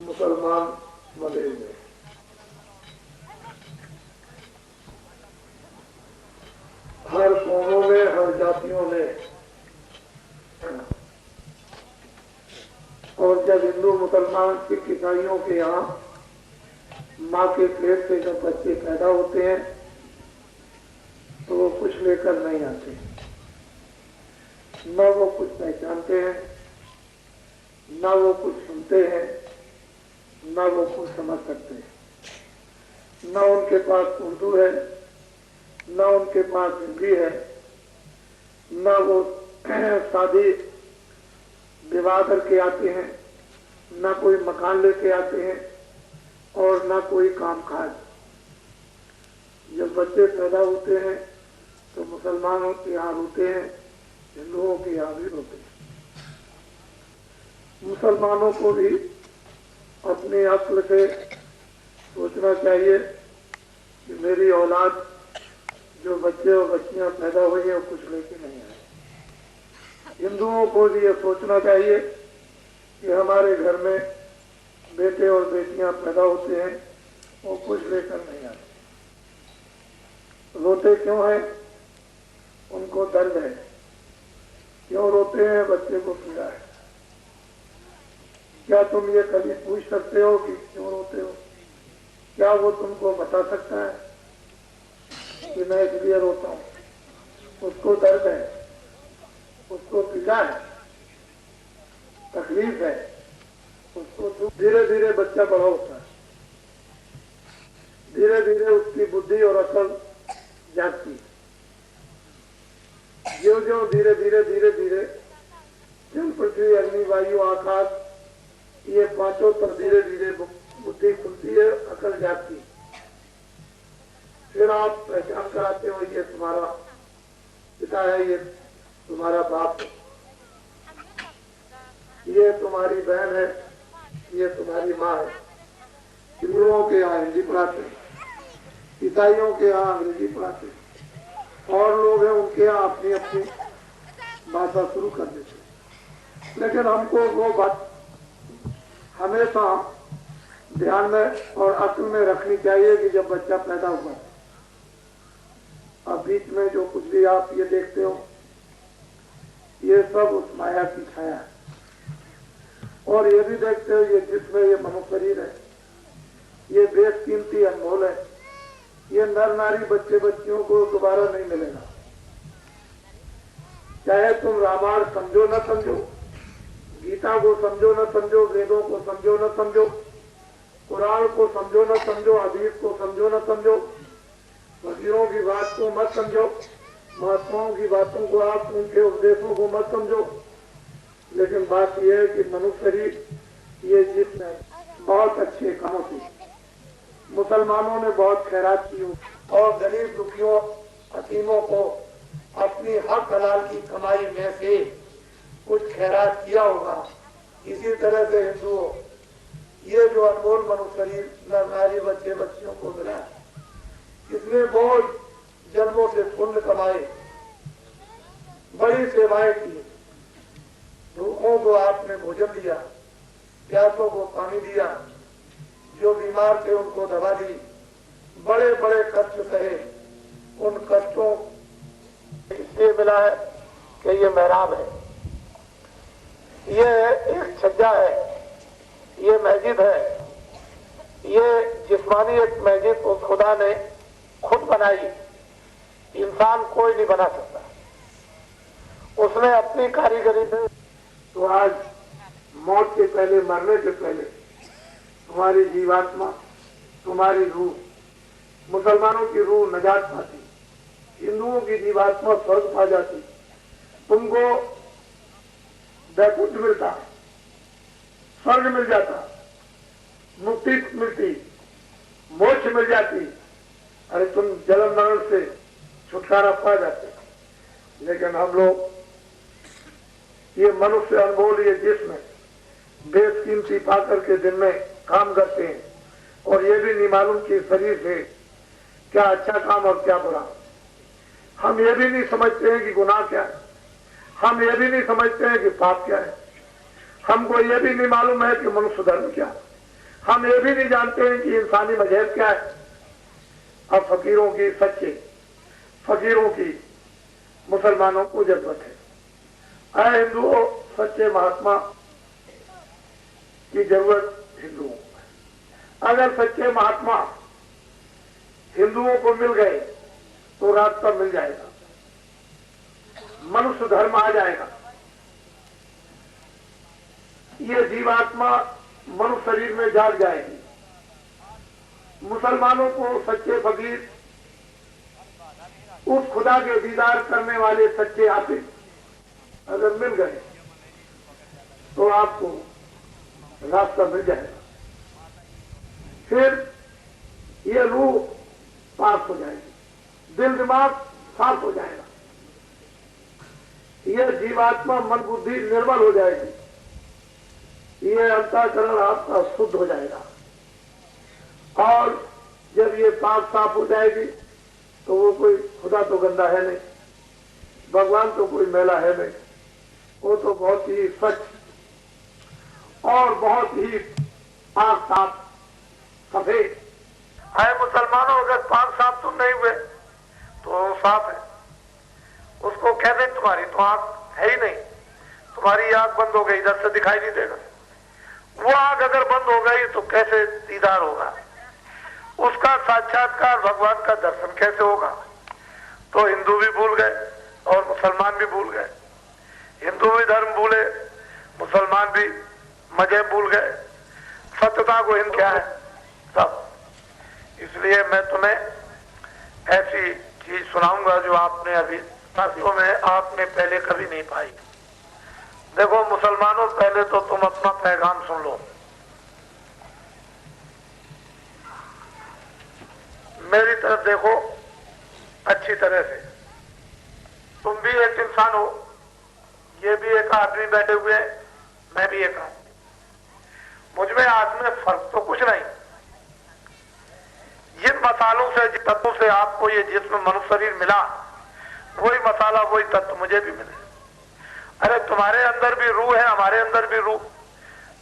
मुसलमान मरे में हर कौमों में, हर जातियों में, और जब हिंदू मुसलमान सिख ईसाइयों के यहाँ माँ के पेट से जब बच्चे पैदा होते हैं तो वो कुछ लेकर नहीं आते, न वो कुछ पहचानते हैं, न वो कुछ सुनते हैं, न वो कुछ समझ सकते हैं। न उनके पास उर्दू है, न उनके पास हिंदी है, न वो शादी विवाह करके आते हैं, न कोई मकान लेके आते हैं और न कोई काम काज। जब बच्चे पैदा होते हैं तो मुसलमानों के यहाँ रोते हैं, हिंदुओं के यहाँ भी रोते हैं। मुसलमानों को भी अपने अक्ल से सोचना चाहिए कि मेरी औलाद जो बच्चे और बच्चियां पैदा हुई हैं वो कुछ लेके नहीं आए। हिंदुओं को भी ये सोचना चाहिए कि हमारे घर में बेटे और बेटियां पैदा होते हैं वो कुछ लेकर नहीं आते। रोते क्यों हैं? उनको दर्द है। क्यों रोते हैं? बच्चे को पीड़ा है। क्या तुम ये कभी पूछ सकते हो कि क्यों रोते हो? क्या वो तुमको बता सकता है कि मैं इसलिए रोता हूँ? उसको दर्द है, उसको पीड़ा है, तकलीफ है, उसको दुख। धीरे धीरे बच्चा बड़ा होता है, धीरे धीरे उसकी बुद्धि और अकल जागती है। ज्यों ज्यों धीरे धीरे जल, पृथ्वी, अग्नि, वायु, आकाश, ये पांचों पर धीरे धीरे बुद्धि खुलती है, अकल जागती है। फिर आप पहचान कराते हो ये तुम्हारा पिता है, ये तुम्हारा बाप है, ये तुम्हारी बहन है, ये तुम्हारी माँ है। हिंदुओं के यहाँ हिंदी पढ़ाते हैं, ईसाइयों के यहाँ अंग्रेजी पढ़ाते हैं, और लोग हैं उनके यहाँ अपनी अपनी भाषा शुरू कर देते हैं। लेकिन हमको वो बात हमेशा ध्यान में और अक्ल में रखनी चाहिए कि जब बच्चा पैदा हुआ, अब बीच में जो कुछ भी आप ये देखते हो ये सब उस माया की छाया है। और ये भी देखते हो ये जिसमें ये मनुष्य शरीर है, ये बेशकीमती अनमोल है। ये नर नारी बच्चे बच्चियों को दोबारा नहीं मिलेगा। चाहे तुम रामायण समझो न समझो, गीता को समझो न समझो, वेदों को समझो न समझो, कुरान को समझो न समझो, हदीस को समझो न समझो, फकीरों की बात को मत समझो, महात्माओं की बातों को आप उनके उपदेशों को मत समझो। लेकिन बात यह है कि मनुष्य शरीर ये जिस्म है, बहुत अच्छे कामों से मुसलमानों ने बहुत खैरात की और गरीब दुखियों हकीमों को अपनी हक हलाल की कमाई में से कुछ खैरात किया होगा। इसी तरह से हिंदुओं ये जो अनमोल मनुष्य शरीर नर नारी बच्चे बच्चियों को मिला, इसमें बहुत जन्मों से पुण्य कमाए, बड़ी सेवाएं की, भूखों को आपने भोजन दिया, प्यासों को पानी दिया, जो बीमार थे उनको दवा दी, बड़े बड़े कष्ट सहे। उन कष्टों इसलिए मिला है कि ये मेहराब है, ये एक छज्जा है, ये मस्जिद है, ये जिस्मानी एक मस्जिद को खुदा ने खुद बनाई, इंसान कोई नहीं बना सकता, उसने अपनी कारीगरी से। तो आज मौत के पहले, मरने के पहले तुम्हारी जीवात्मा, तुम्हारी रूह, मुसलमानों की रूह नजात पाती, हिंदुओं की जीवात्मा स्वर्ग पा जाती, तुमको वैकुंठ मिलता, स्वर्ग मिल जाता, मुक्ति मिलती, मोक्ष मिल जाती। अरे तुम जन्म मरण से छुटकारा पा जाते। लेकिन हम लोग ये मनुष्य अनमोल ये जिस्म बेशकीमती पाकर के दिन में काम करते हैं, और ये भी नहीं मालूम कि शरीर से क्या अच्छा काम और क्या बुरा। हम ये भी नहीं समझते हैं कि गुनाह क्या है, हम ये भी नहीं समझते हैं कि पाप क्या है, हमको ये भी नहीं मालूम है कि मनुष्य धर्म क्या है। हम ये भी नहीं जानते हैं कि इंसानी मजहब क्या है। अब फकीरों की, सच्चे फकीरों की मुसलमानों को जरूरत है। अरे हिंदुओं, सच्चे महात्मा की जरूरत हिंदुओं को है। अगर सच्चे महात्मा हिंदुओं को मिल गए तो रास्ता मिल जाएगा, मनुष्य धर्म आ जाएगा। ये जीवात्मा मनुष्य शरीर में जाग जाएगी। मुसलमानों को सच्चे फकीर, उस खुदा के दीदार करने वाले सच्चे आतिफ अगर मिल गए तो आपको रास्ता मिल जाएगा। फिर ये रूह पाक हो जाएगी, दिल दिमाग साफ हो जाएगा, यह जीवात्मा मन बुद्धि निर्मल हो जाएगी, यह अंतःकरण आपका शुद्ध हो जाएगा। और जब ये पाक साफ हो जाएगी तो वो कोई खुदा तो गंदा है नहीं, भगवान तो कोई मैला है नहीं, वो तो बहुत ही स्वच्छ और बहुत ही पाक साफ सफेद है। मुसलमानों, अगर पाक साफ तुम नहीं हुए तो साफ है। उसको कह दें तुम्हारी तो आंख है ही नहीं, तुम्हारी आंख बंद हो गई, इधर से दिखाई नहीं देगा। वो आंख अगर बंद हो गई तो कैसे दीदार होगा, उसका साक्षात्कार, भगवान का दर्शन कैसे होगा। तो हिंदू भी भूल गए और मुसलमान भी भूल गए। हिंदू भी धर्म भूले, मुसलमान भी मजहब भूल गए। सत्यता को हिंद क्या है सब। इसलिए मैं तुम्हें ऐसी चीज सुनाऊंगा जो आपने अभी शास्त्रों में आपने पहले कभी नहीं पाई। देखो मुसलमानों, पहले तो तुम अपना पैगाम सुन लो। मेरी तरफ देखो अच्छी तरह से। तुम भी एक इंसान हो, ये भी एक आदमी बैठे हुए, मैं भी एक आदमी। मुझमें आदमी में फर्क तो कुछ नहीं। जिन मसालों से, जिन तत्वों से आपको ये जिस्म मनुष्य शरीर मिला, वही मसाला वही तत्व मुझे भी मिले। अरे तुम्हारे अंदर भी रूह है, हमारे अंदर भी रूह,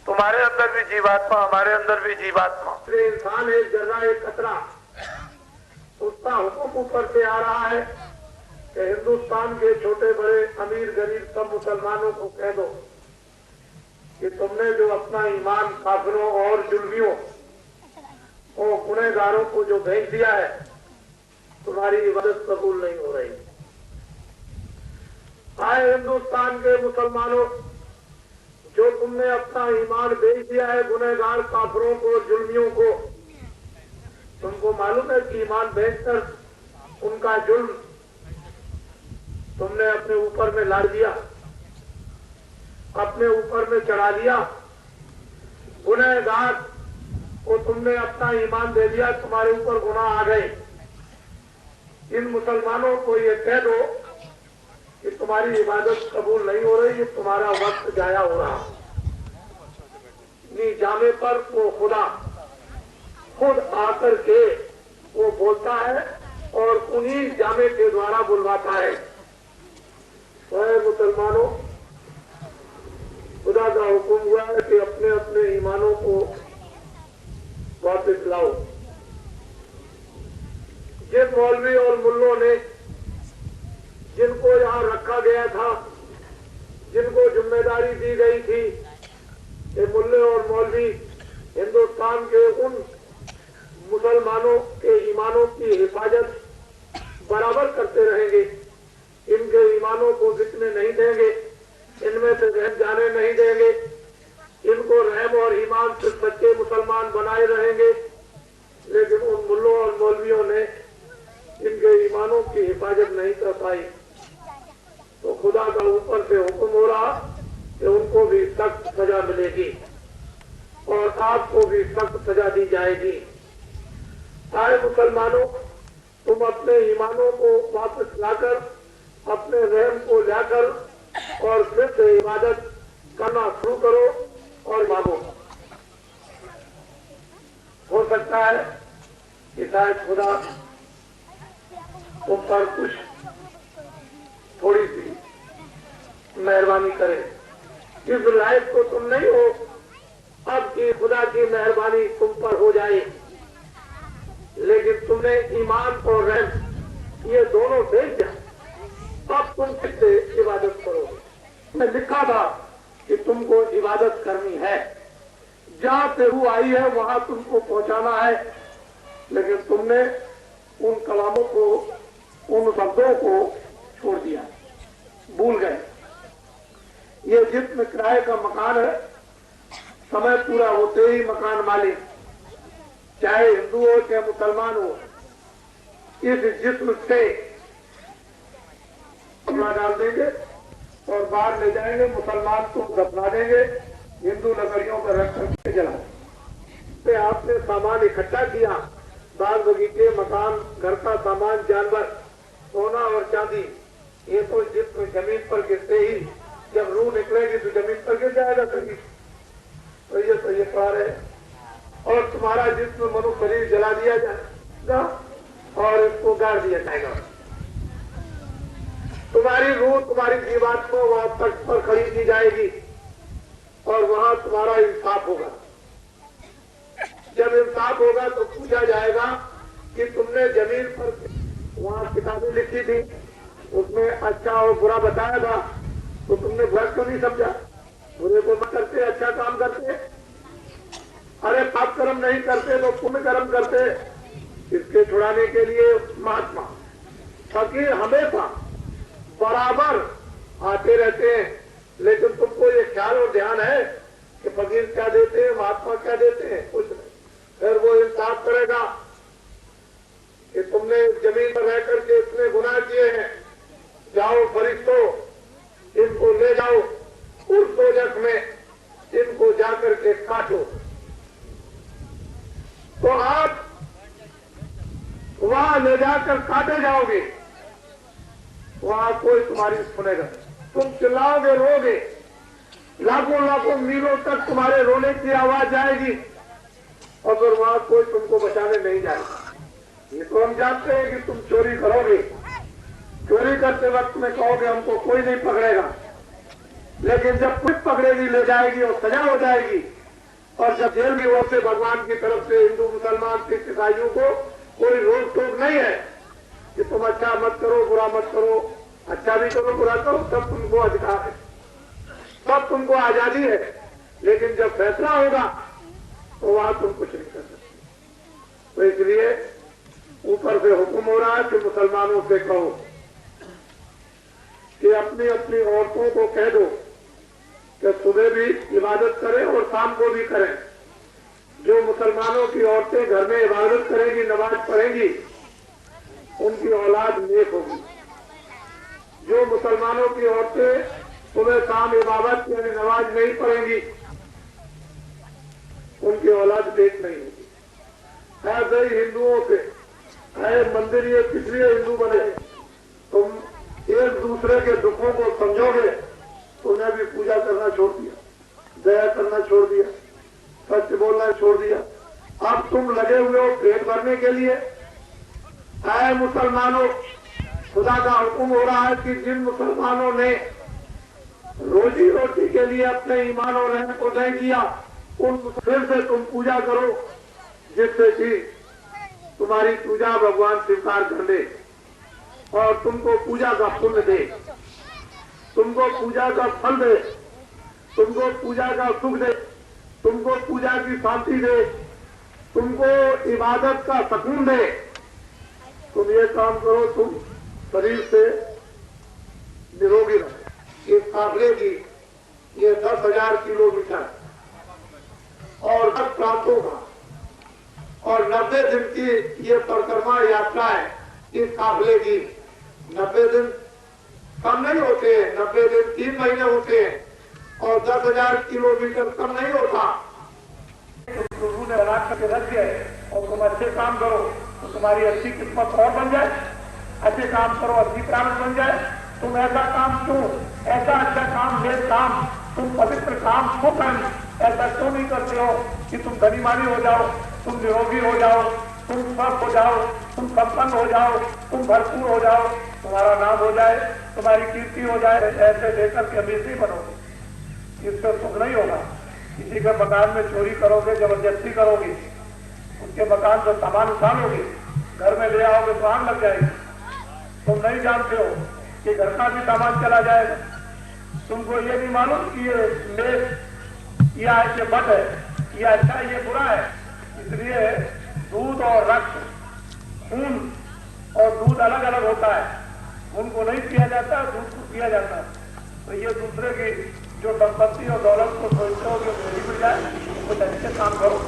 तुम्हारे अंदर भी जीवात्मा, हमारे अंदर भी जीवात्मा। इंसान एक जर्रा, एक कतरा, उसका हुक्म ऊपर से आ रहा है कि हिंदुस्तान के छोटे बड़े, अमीर गरीब सब मुसलमानों को कह दो कि तुमने जो अपना ईमान काफिरों और जुल्मियों और गुनहगारों को जो भेज दिया है, तुम्हारी इबादत कबूल नहीं हो रही। आए हिंदुस्तान के मुसलमानों, जो तुमने अपना ईमान भेज दिया है गुनहगार काफिरों को, जुल्मियों को, तुमको मालूम है कि ईमान भेजकर उनका जुल्म तुमने अपने ऊपर में ला दिया, अपने ऊपर में चढ़ा लिया। गुनहगार को तुमने अपना ईमान दे दिया, तुम्हारे ऊपर गुनाह आ गए। इन मुसलमानों को ये कह दो कि तुम्हारी इबादत कबूल नहीं हो रही, ये तुम्हारा वक्त जाया हो रहा। इन्हीं जामे पर वो खुदा खुद आकर के वो बोलता है और उन्हीं जामे के द्वारा बुलवाता है। तो मुसलमानों, खुदा का हुक्म हुआ है कि अपने अपने ईमानों को वापस लाओ। जिन मौलवी और मुल्लों ने, जिनको यहाँ रखा गया था, जिनको जिम्मेदारी दी गई थी कि मुल्ले और मौलवी हिंदुस्तान के उन मुसलमानों के ईमानों की हिफाजत बराबर करते रहेंगे, इनके ईमानों को बिकने नहीं देंगे, इनमें से रहम जाने नहीं देंगे, इनको रहम और ईमान से सच्चे मुसलमान बनाए रहेंगे। लेकिन उन मुल्लों और मौलवियों ने इनके ईमानों की हिफाजत नहीं कर पाई। तो खुदा का ऊपर से हुक्म हो रहा कि उनको भी सख्त सजा मिलेगी और आपको भी सख्त सजा दी जाएगी। आए मुसलमानों, तुम अपने ईमानों को वापस लाकर, अपने रहम को लाकर और फिर से इबादत करना शुरू करो और मांगो। हो सकता है कि शायद खुदा तुम पर कुछ थोड़ी सी मेहरबानी करे। इस लायक तो तुम नहीं हो अब की खुदा की मेहरबानी तुम पर हो जाए, लेकिन तुमने ईमान और रहम ये दोनों देख दिया, अब तुम किससे इबादत करोगे। मैं लिखा था कि तुमको इबादत करनी है, जहां से रूह आई है वहां तुमको पहुंचाना है, लेकिन तुमने उन कलामों को, उन शब्दों को छोड़ दिया, भूल गए। ये जिस्म किराए का मकान है, समय पूरा होते ही मकान मालिक चाहे हिंदू हो चाहे मुसलमान हो, इस जिस्म से कपड़ा डाल देंगे और बाहर ले जाएंगे, मुसलमान को दफना देंगे, हिंदू नगरियों पर रख करके जला। आपने सामान इकट्ठा किया, बाग बगीचे, मकान, घर का सामान, जानवर, सोना और चांदी, ये तो जिस्म जमीन पर गिरते ही जब रूह निकलेगी तो जमीन पर गिर जाएगा कभी। तो ये पार है, और तुम्हारा जिस्म मनु शरीर जला दिया जाएगा और इसको गाड़ दिया जाएगा। तुम्हारी रूह, तुम्हारी जीवात को वहां तख्त पर खड़ी की जाएगी और वहां तुम्हारा इंसाफ होगा। जब इंसाफ होगा तो पूछा जाएगा कि तुमने जमीन पर वहां किताबें लिखी थी, उसमें अच्छा और बुरा बताया था, तो तुमने बुरा क्यों नहीं समझा? बुरे को मत करते, अच्छा काम करते। अरे पाप कर्म नहीं करते तो पुण्य कर्म करते। इसके छुड़ाने के लिए महात्मा फकीर हमेशा बराबर आते रहते हैं, लेकिन तुमको ये ख्याल और ध्यान है कि फकीर क्या देते हैं, महात्मा क्या देते हैं? कुछ नहीं। फिर वो इंसाफ करेगा कि तुमने जमीन पर रह करके इतने गुनाह किए हैं, जाओ फरिश्तों, इनको ले जाओ उस दोजख में, इनको जाकर के काटो। तो आप वहां ले जाकर काटे जाओगे, वहां कोई तुम्हारी सुनेगा, तुम चिल्लाओगे, रोगे, लाखों लाखों मीलों तक तुम्हारे रोने की आवाज जाएगी, और फिर वहां कोई तुमको बचाने नहीं जाएगा। ये तो हम जानते हैं कि तुम चोरी करोगे, चोरी करते वक्त में कहोगे हमको कोई नहीं पकड़ेगा, लेकिन जब पुलिस पकड़ेगी, ले जाएगी और सजा हो जाएगी, और जब जेल की ओर से भगवान की तरफ से हिंदू, मुसलमान, सिख, ईसाइयों को कोई रोक टोक नहीं है कि तुम अच्छा मत करो, बुरा मत करो, अच्छा भी करो, बुरा करो, सब तुमको अधिकार है, सब तुमको आजादी है, लेकिन जब फैसला होगा तो वहां तुम कुछ नहीं कर सकते। तो इसलिए ऊपर से हुक्म हो रहा है कि मुसलमानों से कहो कि अपनी अपनी औरतों को कह दो कि सुबह भी इबादत करें और शाम को भी करें। जो मुसलमानों की औरतें घर में इबादत करेंगी, नमाज पढ़ेंगी, उनकी औलाद नेक होगी। जो मुसलमानों की औरतें सुबह शाम इबादत यानी नमाज नहीं पढ़ेंगी, उनकी औलाद नेक नहीं होगी। ऐसे ही हिंदुओं से मंदिर ये किस लिए हिंदू बने? तुम एक दूसरे के दुखों को समझोगे तो उन्हें भी पूजा करना छोड़ दिया, दया करना छोड़ दिया, सच बोलना छोड़ दिया। अब तुम लगे हुए हो पेट भरने के लिए। ऐ मुसलमानों, खुदा का हुक्म हो रहा है कि जिन मुसलमानों ने रोजी रोटी के लिए अपने ईमान और रहम को नहीं किया, उन फिर से तुम पूजा करो, जिससे कि तुम्हारी पूजा भगवान स्वीकार कर ले और तुमको पूजा का पुण्य दे, तुमको पूजा का फल दे, तुमको पूजा का सुख दे, तुमको पूजा की शांति दे, तुमको इबादत का सुकून दे। तुम ये काम करो, तुम शरीर से निरोगी रहो। इस काफिले की ये 10,000 किलोमीटर और 10 प्रांतों का और 90 दिन की ये परिक्रमा यात्रा है। इस काफिले की 90 दिन कम नहीं होते हैं, 90 दिन 3 महीने होते हैं और 10,000 किलोमीटर कम नहीं होता। गुरु ने बना करके रख दिया और तुम अच्छे काम करो तो तुम्हारी अच्छी किस्मत और बन जाए, अच्छे काम करो अच्छी प्राप्त बन जाए। तुम ऐसा काम क्यों, ऐसा अच्छा काम, नेक काम, तुम पवित्र काम क्यों ऐसा क्यों नहीं करते हो कि तुम धनीमानी हो जाओ, तुम निरोगी हो जाओ, तुम स्वस्थ हो जाओ, तुम संपन्न हो जाओ, तुम भरपूर हो जाओ, तुम्हारा नाम हो जाए, तुम्हारी कीर्ति हो जाए। ऐसे लेकर के अमीर नहीं बनोगे, इससे सुख नहीं होगा। किसी के मकान में चोरी करोगे, जबरदस्ती करोगे, उसके मकान से सामान उठा लोगे, घर में ले आओगे तो आग लग जाएगी। तुम नहीं जानते हो कि घर का भी सामान चला जाएगा। तुमको ये नहीं मालूम कि ये मेष या ये बट है, ये अच्छा है, ये बुरा है। इसलिए दूध और रक्त, खून और दूध अलग अलग होता है। खून को नहीं पिया जाता, दूध को पिया जाता है। तो ये दूसरे की जो संपत्ति और दौलत को सोचते हो कि मेरी मिल जाए, कुछ अच्छे काम करो।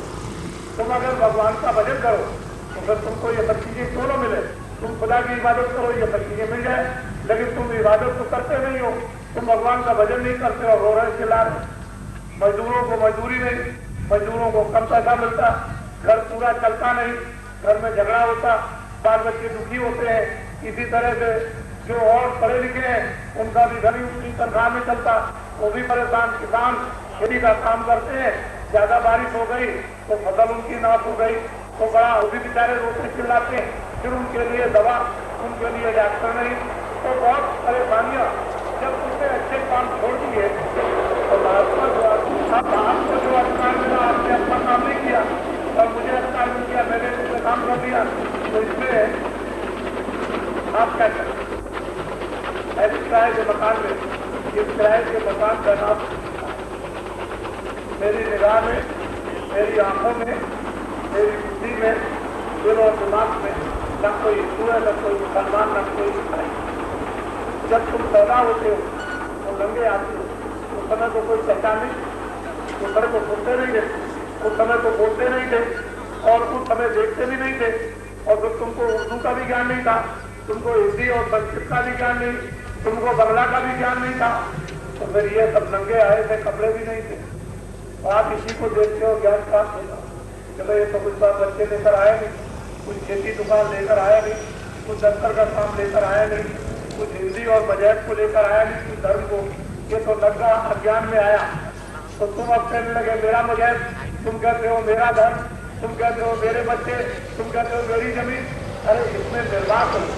तुम अगर भगवान का भजन करो तो फिर तुमको ये सब चीजें क्यों न मिले। तुम खुदा की इबादत करो, ये सब चीजें मिल जाए, लेकिन तुम इबादत तो करते नहीं हो, तुम भगवान का भजन नहीं करते हो, रो रहे चिल्ला रहे। मजदूरों को मजदूरी नहीं, मजदूरों को कम पैसा मिलता, घर पूरा चलता नहीं, घर में झगड़ा होता, बाल बच्चे दुखी होते हैं। इसी तरह से जो और पढ़े लिखे हैं उनका भी घर उनकी तनख्वाह में चलता, वो भी परेशान। किसान खेती का काम करते हैं, ज्यादा बारिश हो गई तो फसल उनकी नाश हो गई तो बड़ा वो भी बेचारे रोते चिल्लाते हैं, फिर उनके लिए दवा, उनके लिए डॉक्टर नहीं, तो बहुत परेशानियां। जब तुमने अच्छे काम छोड़ दिए तो महात्मा जो आपको जो अधिकार मिला, आपने अपना काम नहीं किया और मुझे अधिकार मिल गया, मैंने तुमसे काम कर दिया, तो इसमें आप क्या करें। ऐसे किराए के मकान में, इस किराए के मकान का नाम मेरी निगाह में, मेरी आंखों में, मेरी बुद्धि में, दिल और दिमाग में न कोई हिंदू है, न कोई मुसलमान, न कोई ईसाई। जब तुम पैदा होते हो तो नंगे आते हो, उस समय तो कोई पहचान नहीं, उस समय को सुनते नहीं थे, उस समय को बोलते नहीं थे और उस समय देखते भी नहीं थे। और फिर तुमको उर्दू का भी ज्ञान नहीं था, तुमको हिंदी और संस्कृत का भी ज्ञान नहीं, तुमको बंगला का भी ज्ञान नहीं था, तो फिर ये सब नंगे आए थे, कपड़े भी नहीं थे। और आप इसी को देखते हो ज्ञान प्राप्त होगा। चलो ये तो कुछ बात बच्चे लेकर आया नहीं, कुछ खेती दुकान लेकर आया नहीं, कुछ दफ्तर का काम लेकर आया नहीं, कुछ हिंदी और मजहब को लेकर आया नहीं, कुछ धर्म को, ये तो नंगा अज्ञान में आया। तो तुम अब कहने लगे मेरा मजहब, तुम कहते हो मेरा धर्म, तुम कहते हो मेरे बच्चे, तुम कहते हो मेरी जमीन। अरे इसमें निर्वाह करो,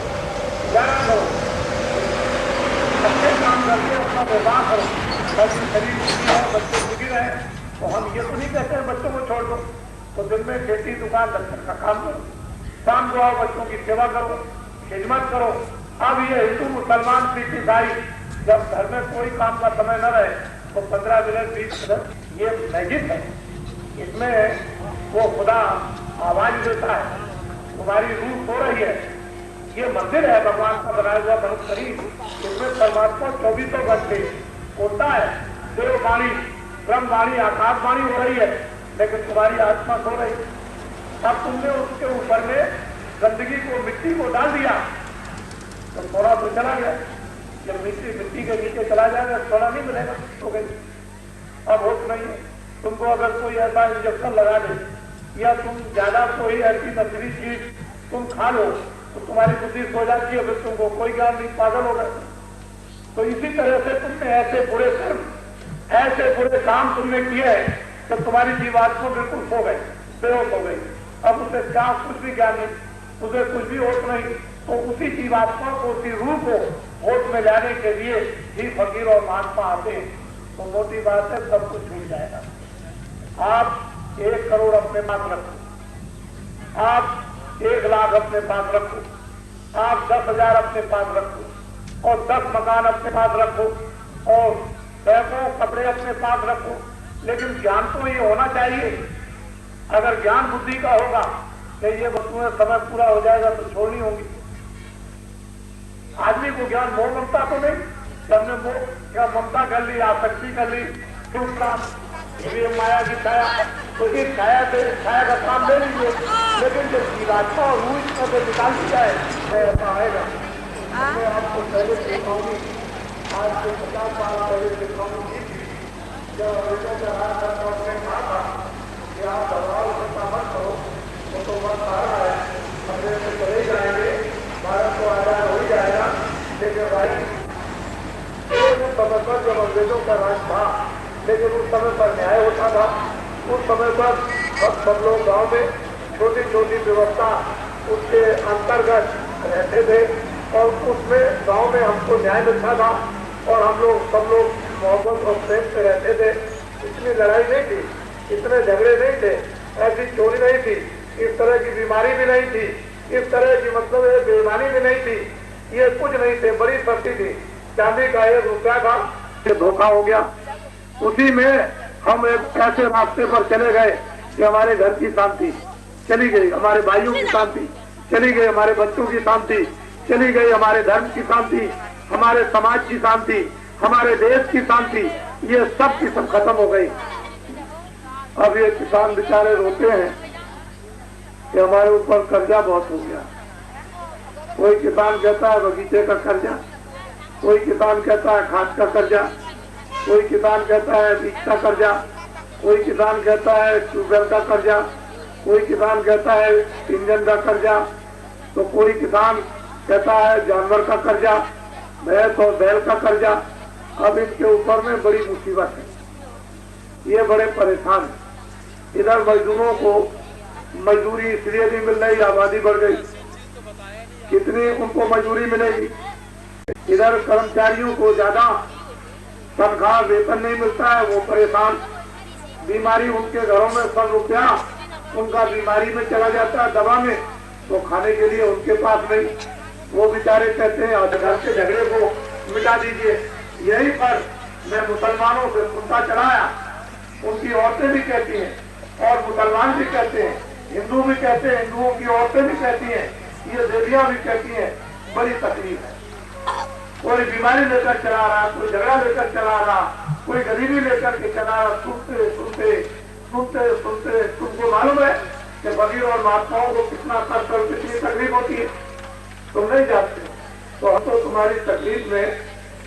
गुजारा करो, अच्छे काम करके अपना निर्वाह करो, ताकि शरीर सुखी है, बच्चे सुखी रहे। तो हम ये तो नहीं कहते हैं बच्चों को छोड़ दो, तो दिन में खेती दुकान दफ्तर का काम करो, शाम को आओ बच्चों की सेवा करो, खिदमत करो। अब ये हिंदू मुसलमान सिख ईसाई जब घर में कोई काम का समय न रहे तो 15 मिनट 20 मिनट ये मैजिक है, इसमें वो खुदा आवाज देता है, तुम्हारी रूह सो रही है। ये मंदिर है भगवान का बनाया हुआ मनुष्य शरीर, इसमें परमात्मा 24 घंटे होता है। देववाणी, ब्रह्मवाणी, आकाशवाणी हो रही है, लेकिन तुम्हारी आत्मा सो रही। अब तुमने उसके ऊपर में गंदगी को, मिट्टी को डाल दिया तो थोड़ा तो चला गया। जब मिट्टी के नीचे चला जाएगा थोड़ा नहीं मिलेगा, तो गई। अब होश नहीं है। तुमको अगर कोई ऐसा इंजेक्शन लगा दे या तुम ज्यादा कोई ऐसी नकली चीज तुम खा लो तो तुम्हारी बुद्धि सो जाती है, फिर तुमको कोई ज्ञान नहीं, पागल हो गए। तो इसी तरह से तुमने ऐसे बुरे कर्म, ऐसे बुरे काम तुमने किए हैं कि तुम्हारी जीवात्मा बिल्कुल सो गई, बेहोश हो गई। अब उसे क्या कुछ भी ज्ञान नहीं, उसे कुछ भी होश नहीं। तो उसी जीवात्मा को, उसी रूह को होश में लाने के लिए ही फकीर और महात्मा आते हैं। तो मोटी बात है, सब कुछ छूट जाएगा। आप 1 करोड़ अपने पास रखो, आप 1 लाख अपने पास रखो, आप 10,000 अपने पास रखो और 10 मकान अपने पास रखो और सैकड़ों कपड़े अपने पास रखो, लेकिन ज्ञान तो ये होना चाहिए। अगर ज्ञान बुद्धि का होगा कि ये वस्तुएं समय पूरा हो जाएगा तो छोड़नी होंगी। आदमी को ज्ञान मोह ममता तो नहीं, हमने मोह क्या ममता कर ली, आसक्ति कर ली, दूसरा ये माया की छाया, तो इस छाया से छाया का काम ले लीजिए, लेकिन जब जीवात्मा और रूह इसमें से निकाल दी जाए ऐसा आएगा। मैं आपको पहले सिखाऊंगी, आज से 50 साल पहले सिखाऊंगी, जब अंग्रेजों का राज था तो उसने कहा था कि आप दबाव इकट्ठा मत करो, वो तो मत आ रहा है, अंग्रेज से चले जाएंगे, भारत को आजाद हो ही जाएगा। लेकिन भाई समय पर जब अंग्रेजों का राज था, लेकिन उस समय पर न्याय होता था, उस समय पर सब लोग गांव में छोटी छोटी व्यवस्था उसके अंतर्गत रहते थे और उसमें गांव में हमको न्याय मिलता था और हम लोग सब लोग मोहब्बत और प्रेम से रहते थे। इतनी लड़ाई नहीं थी, इतने झगड़े नहीं थे, ऐसी चोरी नहीं थी, इस तरह की बीमारी भी नहीं थी, इस तरह की मतलब बेईमानी भी नहीं थी, ये कुछ नहीं थे। बड़ी सस्ती थी, चांदी का 1 रुपया था, ये धोखा हो गया। उसी में हम एक ऐसे रास्ते पर चले गए कि हमारे घर की शांति चली गई, हमारे भाइयों की शांति चली गई, हमारे बच्चों की शांति चली गई, हमारे धर्म की शांति, हमारे समाज की शांति, हमारे देश की शांति, ये सब की सब खत्म हो गई। अब ये किसान बेचारे रोते हैं कि हमारे ऊपर कर्जा बहुत हो गया। कोई किसान कहता है बगीचे का कर्जा, कोई किसान कहता है खाद का कर्जा, कोई किसान कहता है बीज का कर्जा, कोई किसान कहता है ट्यूबवेल का कर्जा, कोई किसान कहता है इंजन का कर्जा, तो कोई किसान कहता है जानवर का कर्जा, भैंस और बैल का कर्जा। अब इनके ऊपर में बड़ी मुसीबत है, ये बड़े परेशान हैं। इधर मजदूरों को मजदूरी इसलिए नहीं मिल रही, आबादी बढ़ गई, कितनी उनको मजदूरी मिलेगी। इधर कर्मचारियों को ज्यादा तनख्वाह वेतन नहीं मिलता है, वो परेशान। बीमारी उनके घरों में 100 रुपया उनका बीमारी में चला जाता है, दवा में, तो खाने के लिए उनके पास नहीं। वो बेचारे कहते हैं घर के झगड़े को मिटा दीजिए। यही पर मैं मुसलमानों से सुनता चलाया, उनकी औरतें भी कहती हैं और मुसलमान भी कहते हैं, हिंदू भी कहते हैं, हिंदुओं की औरतें भी कहती हैं, ये देवियां भी कहती हैं, बड़ी तकलीफ है। कोई बीमारी लेकर चला रहा, कोई झगड़ा लेकर चला रहा, कोई गरीबी लेकर के चला रहा। सुनते सुनते सुनते सुनते तुमको मालूम है कि फकीर और महात्माओं को कितना कष्ट और कितनी तकलीफ होती है, तुम नहीं जानते। तो हम तो तुम्हारी तकलीफ में,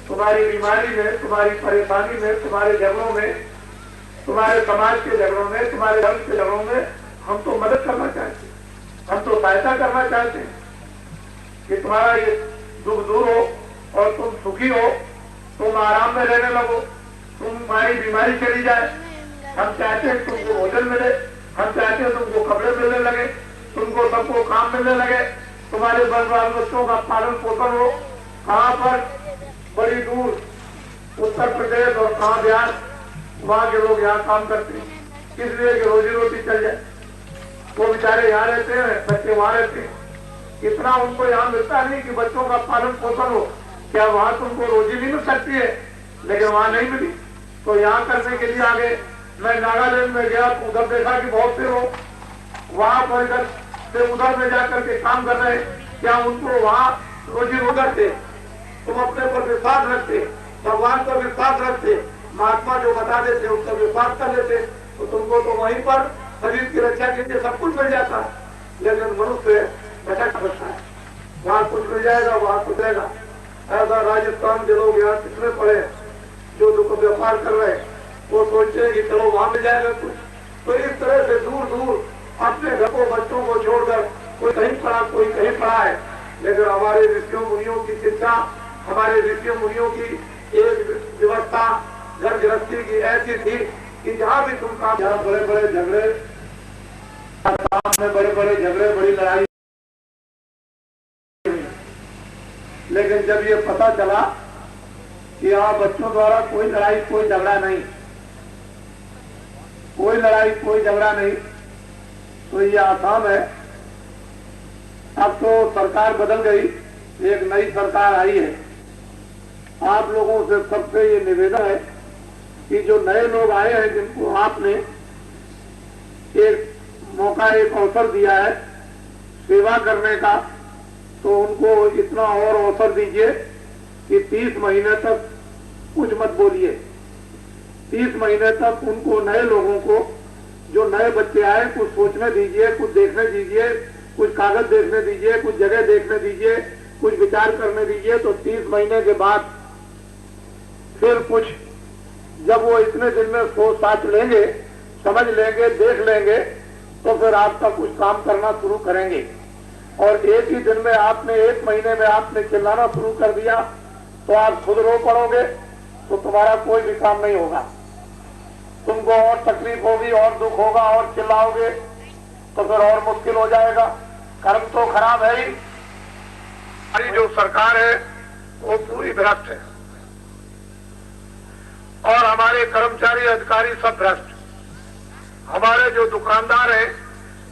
तुम्हारी बीमारी में, तुम्हारी परेशानी में, तुम्हारे झगड़ों में, तुम्हारे समाज के झगड़ों में, तुम्हारे धर्म के झगड़ों में हम तो मदद करना चाहते हैं, हम तो सहायता करना चाहते हैं कि तुम्हारा ये दुख दूर हो और तुम सुखी हो, तुम आराम में रहने लगो, तुम्हारी बीमारी चली जाए। हम चाहते हैं तुमको भोजन मिले, हम चाहते हैं तुमको कपड़े मिलने लगे, तुमको सबको काम मिलने लगे, तुम्हारे बाल बच्चों का पालन पोषण हो। कहाँ पर? बड़ी दूर उत्तर प्रदेश और कहाँ बिहार, वहाँ के लोग यहाँ काम करते हैं, इसलिए कि रोजी रोटी चल जाए। वो बेचारे यहाँ रहते हैं, बच्चे वहाँ रहते हैं। इतना उनको यहाँ मिलता नहीं कि बच्चों का पालन पोषण हो। क्या वहाँ तुमको रोजी नहीं मिल सकती है? लेकिन वहाँ नहीं मिली, तो यहाँ करने के लिए आ गए। मैं नागालैंड में गया, उधर देखा कि बहुत से लोग वहाँ पर इधर से उधर में जाकर के काम कर रहे हैं। क्या उनको वहाँ रोजी रोजगार थे? तुम अपने पर विश्वास रखते, भगवान पर विश्वास रखते, महात्मा जो बता देते उस पर विश्वास कर लेते, तो तुमको तो वहीं पर शरीर की रक्षा के लिए सब कुछ मिल जाता है। लेकिन मनुष्य भटक सकता है, वहाँ कुछ मिल जाएगा, वहाँ कुछ रहेगा। ऐसा राजस्थान के लोग यहाँ कितने पड़े हैं जो दुख व्यापार कर रहे हैं, वो सोचते हैं कि चलो वहाँ मिल जाएगा कुछ। तो इस तरह से दूर दूर अपने घर को, बच्चों को छोड़कर कोई कहीं पढ़ा, कोई कहीं पढ़ा है। लेकिन हमारे ऋषियों मुनियों की शिक्षा, हमारे ऋषियों मुनियों की एक व्यवस्था घर गृहस्थी की ऐसी थी कि जहाँ भी तुम काम, यहाँ बड़े बड़े झगड़े, में बड़े बड़े झगड़े, बड़ी लड़ाई। लेकिन जब ये पता चला कि यहाँ बच्चों द्वारा कोई लड़ाई, कोई झगड़ा नहीं, कोई लड़ाई, कोई झगड़ा नहीं, तो ये आसाम है। अब तो सरकार बदल गई, एक नई सरकार आई है। आप लोगों से सबसे ये निवेदन है कि जो नए लोग आए हैं, जिनको आपने एक मौका, एक अवसर दिया है सेवा करने का, तो उनको इतना और अवसर दीजिए कि 30 महीने तक कुछ मत बोलिए। 30 महीने तक उनको, नए लोगों को, जो नए बच्चे आए, कुछ सोचने दीजिए, कुछ देखने दीजिए, कुछ कागज देखने दीजिए, कुछ जगह देखने दीजिए, कुछ विचार करने दीजिए। तो 30 महीने के बाद फिर कुछ, जब वो इतने दिन में सोच साच लेंगे, समझ लेंगे, देख लेंगे, तो फिर आपका कुछ काम करना शुरू करेंगे। और एक ही दिन में आपने, एक महीने में आपने चिल्लाना शुरू कर दिया तो आप खुद रो पड़ोगे, तो तुम्हारा कोई भी काम नहीं होगा। तुमको और तकलीफ होगी, और दुख होगा, और चिल्लाओगे तो फिर और मुश्किल हो जाएगा। कर्म तो खराब है ही। हमारी जो सरकार है वो पूरी भ्रष्ट है। और हमारे कर्मचारी अधिकारी सब भ्रष्ट। हमारे जो दुकानदार हैं,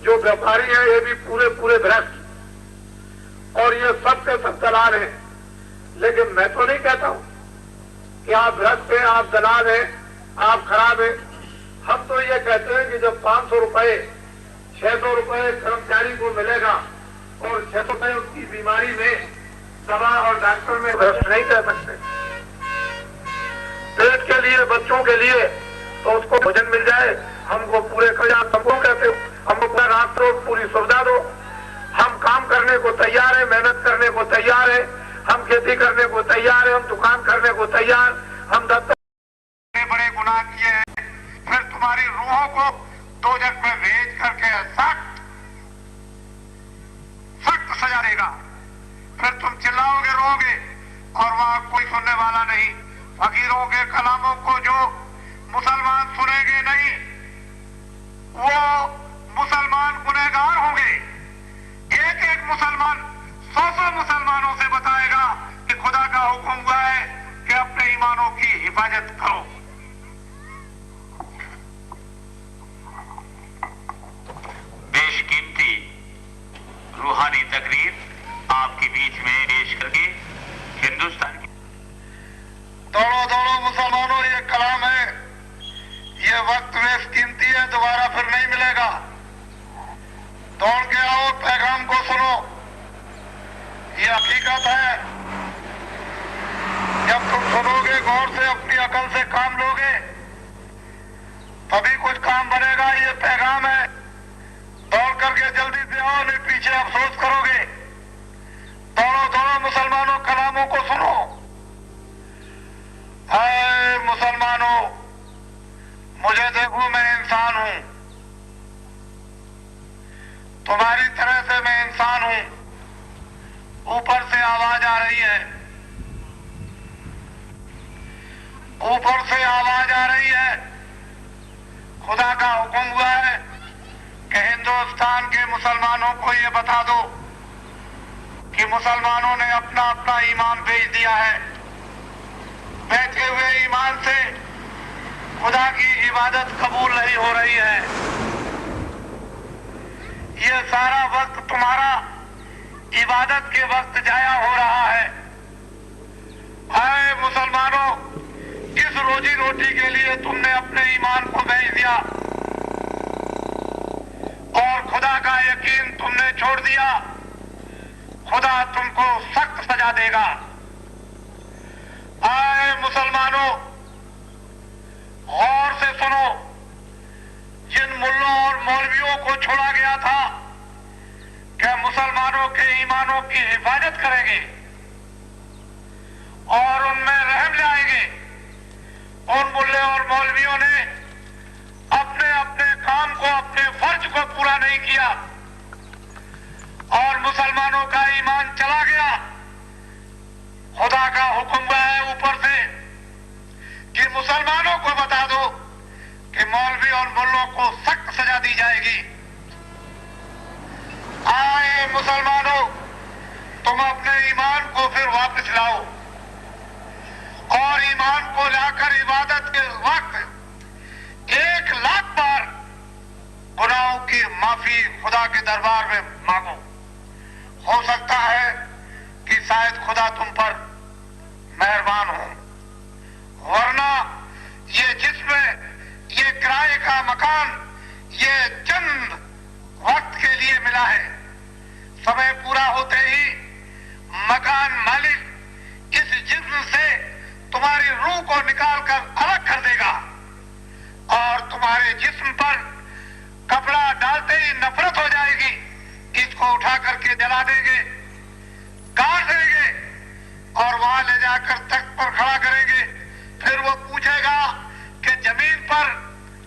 जो व्यापारी हैं, ये भी पूरे भ्रष्ट। और ये सब के सब दलाल हैं। लेकिन मैं तो नहीं कहता हूं कि आप भ्रष्ट हैं, आप दलाल हैं, आप खराब हैं। हम तो ये कहते हैं कि जब 500 रुपए 600 रुपए कर्मचारी को मिलेगा और 600 रुपए उसकी बीमारी में दवा और डॉक्टर में भ्रष्ट नहीं कह सकते। पेट के लिए, बच्चों के लिए तो उसको भोजन मिल जाए, हमको पूरे खर्चा सबको कहते हो, हमको पूरा रास्ते पूरी सुविधा दो। हम काम करने को तैयार है, मेहनत करने को तैयार है, हम खेती करने को तैयार है, हम दुकान करने को तैयार, हम दफ्तर बड़े गुनाह किए हैं। फिर तुम्हारी रूहों को दोजख में भेज करके सख्त सजा देगा। फिर तुम चिल्लाओगे, रोओगे और वहां कोई सुनने वाला नहीं। फकीरों के कलामों को जो मुसलमान सुनेंगे नहीं, वो मुसलमान गुनहगार होंगे। एक मुसलमान 100 मुसलमानों से बताएगा कि खुदा का हुक्म हुआ है कि अपने ईमानों की हिफाजत करो। बेशकीमती रूहानी तकरीर आपके बीच में पेश करके हिंदुस्तान की दौड़ो मुसलमानों, ये कलाम है, ये वक्त बेशकीमती है, दोबारा फिर नहीं मिलेगा। दौड़ के आओ, पैगाम को सुनो, ये हकीकत है। जब तुम सुनोगे, गौर से अपनी अकल से काम लोगे, तभी कुछ काम बनेगा। ये पैगाम है, दौड़ करके जल्दी से आओ, नहीं पीछे अफसोस करोगे। दौड़ो मुसलमानों, कलामों को सुनो। हाय मुसलमानों, मुझे देखो, मैं इंसान हूं, तुम्हारी तरह से मैं इंसान हूं। ऊपर से आवाज आ रही है, ऊपर से आवाज आ रही है। खुदा का हुक्म हुआ है कि हिंदुस्तान के मुसलमानों को ये बता दो कि मुसलमानों ने अपना ईमान बेच दिया है। बेचे हुए ईमान से खुदा की इबादत कबूल नहीं हो रही है। ये सारा वक्त तुम्हारा इबादत के वक्त जाया हो रहा है। हाय मुसलमानों, इस रोजी रोटी के लिए तुमने अपने ईमान को बेच दिया और खुदा का यकीन तुमने छोड़ दिया। खुदा तुमको सख्त सजा देगा। आए मुसलमानों, गौर से सुनो। जिन मुल्लों और मौलवियों को छोड़ा गया था कि मुसलमानों के ईमानों की हिफाजत करेंगे और उनमें रहम लाएंगे, उन मुल्ले और मौलवियों ने अपने अपने काम को, अपने फर्ज को पूरा नहीं किया और मुसलमानों का ईमान चला गया। खुदा का हुक्म है ऊपर से कि मुसलमानों को बता दो कि मौलवी और मुल्लों को सख्त सजा दी जाएगी। आए मुसलमानों, तुम अपने ईमान को फिर वापस लाओ और ईमान को लाकर इबादत के वक्त 1 लाख बार गुनाहों की माफी खुदा के दरबार में मांगो। हो सकता है कि शायद खुदा तुम पर मेहरबान हो, वरना ये जिसमें ये किराए का मकान ये चंद वक्त के लिए मिला है। समय पूरा होते ही मकान मालिक इस जिस्म से तुम्हारी रूह को निकालकर अलग कर देगा और तुम्हारे जिस्म पर कपड़ा डालते ही नफरत हो जाएगी। इसको उठा करके जला देंगे, काट देंगे और वहां ले जाकर तख्त पर खड़ा करेंगे। फिर वो पूछेगा कि जमीन पर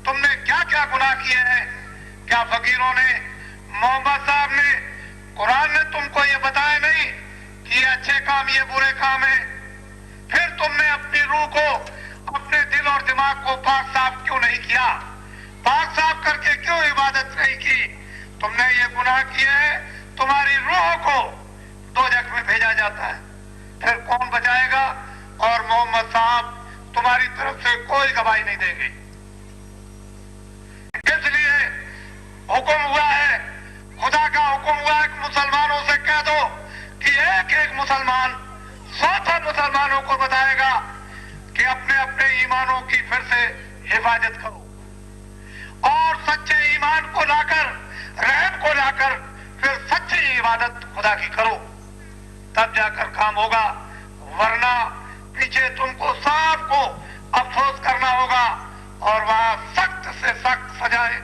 तुमने क्या क्या गुनाह किए हैं। क्या फकीरों ने, मोहम्मद साहब ने, कुरान ने तुमको ये बताया नहीं कि ये अच्छे काम, ये बुरे काम है? फिर तुमने अपनी रूह को, अपने दिल और दिमाग को पाक साफ क्यों नहीं किया? पाक साफ करके क्यों इबादत नहीं की? तुमने ये गुनाह किए हैं, तुम्हारी रूह को दोजख में भेजा जाता है। फिर कौन बचाएगा? और मोहम्मद साहब तुम्हारी तरफ से कोई गवाही नहीं देंगे। इसलिए हुक्म हुआ है, खुदा का हुक्म हुआ है कि मुसलमानों से कह दो कि एक एक मुसलमान 100 मुसलमानों को बताएगा कि अपने अपने ईमानों की फिर से हिफाजत करो और सच्चे ईमान को लाकर, रहम को लाकर फिर सच्ची इबादत खुदा की करो, तब जाकर काम होगा। वरना पीछे तुमको सबको अफसोस करना होगा और वहां सख्त से सख्त सजाएं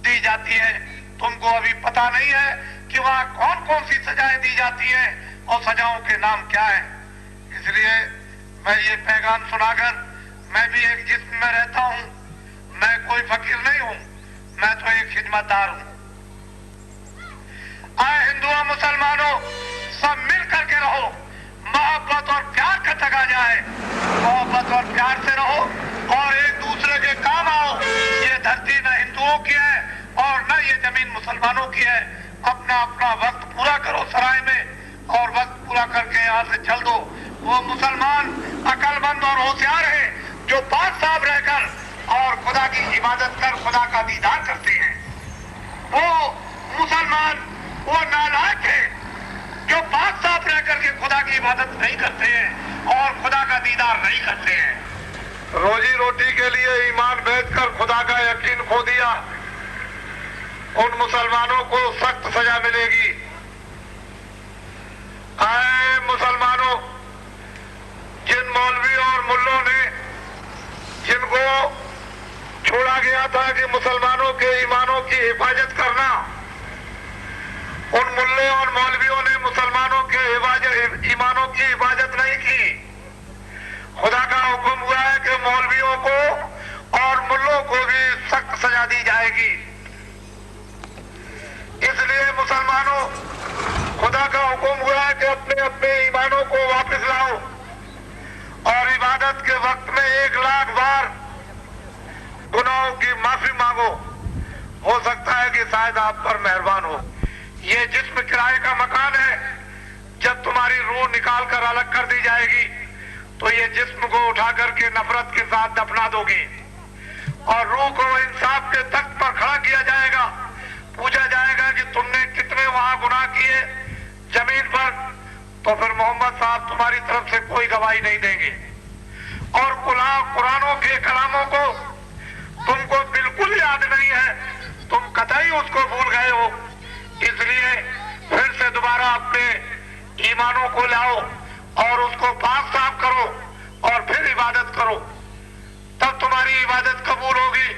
दी जाती है। तुमको अभी पता नहीं है कि वहां कौन कौन सी सजाएं दी जाती है और सजाओं के नाम क्या है। इसलिए मैं ये पैगाम सुनाकर, मैं भी एक जिस्म में रहता हूं, मैं कोई फकीर नहीं हूं, मैं तो एक खिदमतदार हूं। आए हिंदुओं मुसलमानों सब मिल करके रहो, मोहब्बत और प्यार का तगा जाए, मोहब्बत और प्यार से रहो और एक दूसरे के काम आओ। ये धरती न हिंदुओं की है और न ये जमीन मुसलमानों की है। अपना अपना वक्त पूरा करो सराय में और वक्त पूरा करके यहाँ से चल दो। वो मुसलमान अक्लमंद और होशियार है जो पाक साफ रहकर और खुदा की इबादत कर खुदा का दीदार करते हैं। वो मुसलमान वो नालायक है जो पाक साफ रह करके खुदा की इबादत नहीं करते हैं और खुदा का दीदार नहीं करते हैं। रोजी रोटी के लिए ईमान बेचकर खुदा का यकीन खो दिया, उन मुसलमानों को सख्त सजा मिलेगी। आए मुसलमानों, जिन मौलवी और मुल्लों ने, जिनको छोड़ा गया था कि मुसलमानों के ईमानों की हिफाजत करना, उन मुल्ले और मौलवियों ने मुसलमानों के ईमानों की हिफाजत नहीं की। खुदा का हुक्म हुआ है कि मौलवियों को और मुल्लों को भी सख्त सजा दी जाएगी। इसलिए मुसलमानों, खुदा का हुक्म हुआ है कि अपने अपने ईमानों को वापस लाओ और इबादत के वक्त में 1 लाख बार गुनाहों की माफी मांगो। हो सकता है कि शायद आप पर मेहरबान हो। ये जिस्म किराए का मकान है, जब तुम्हारी रूह निकाल कर अलग कर दी जाएगी तो ये जिस्म को उठा करके नफरत के साथ दफना दोगे और रूह को इंसाफ के तख्त पर खड़ा किया जाएगा। पूछा जाएगा कि तुमने कितने वहां गुनाह किए जमीन पर, तो फिर मोहम्मद साहब तुम्हारी तरफ से कोई गवाही नहीं देंगे और कुरानों के कलामों को तुमको बिल्कुल याद नहीं है, तुम कतई उसको भूल गए हो। इसलिए फिर से दोबारा अपने ईमानों को लाओ और उसको पाक साफ करो और फिर इबादत करो, तब तुम्हारी इबादत कबूल होगी।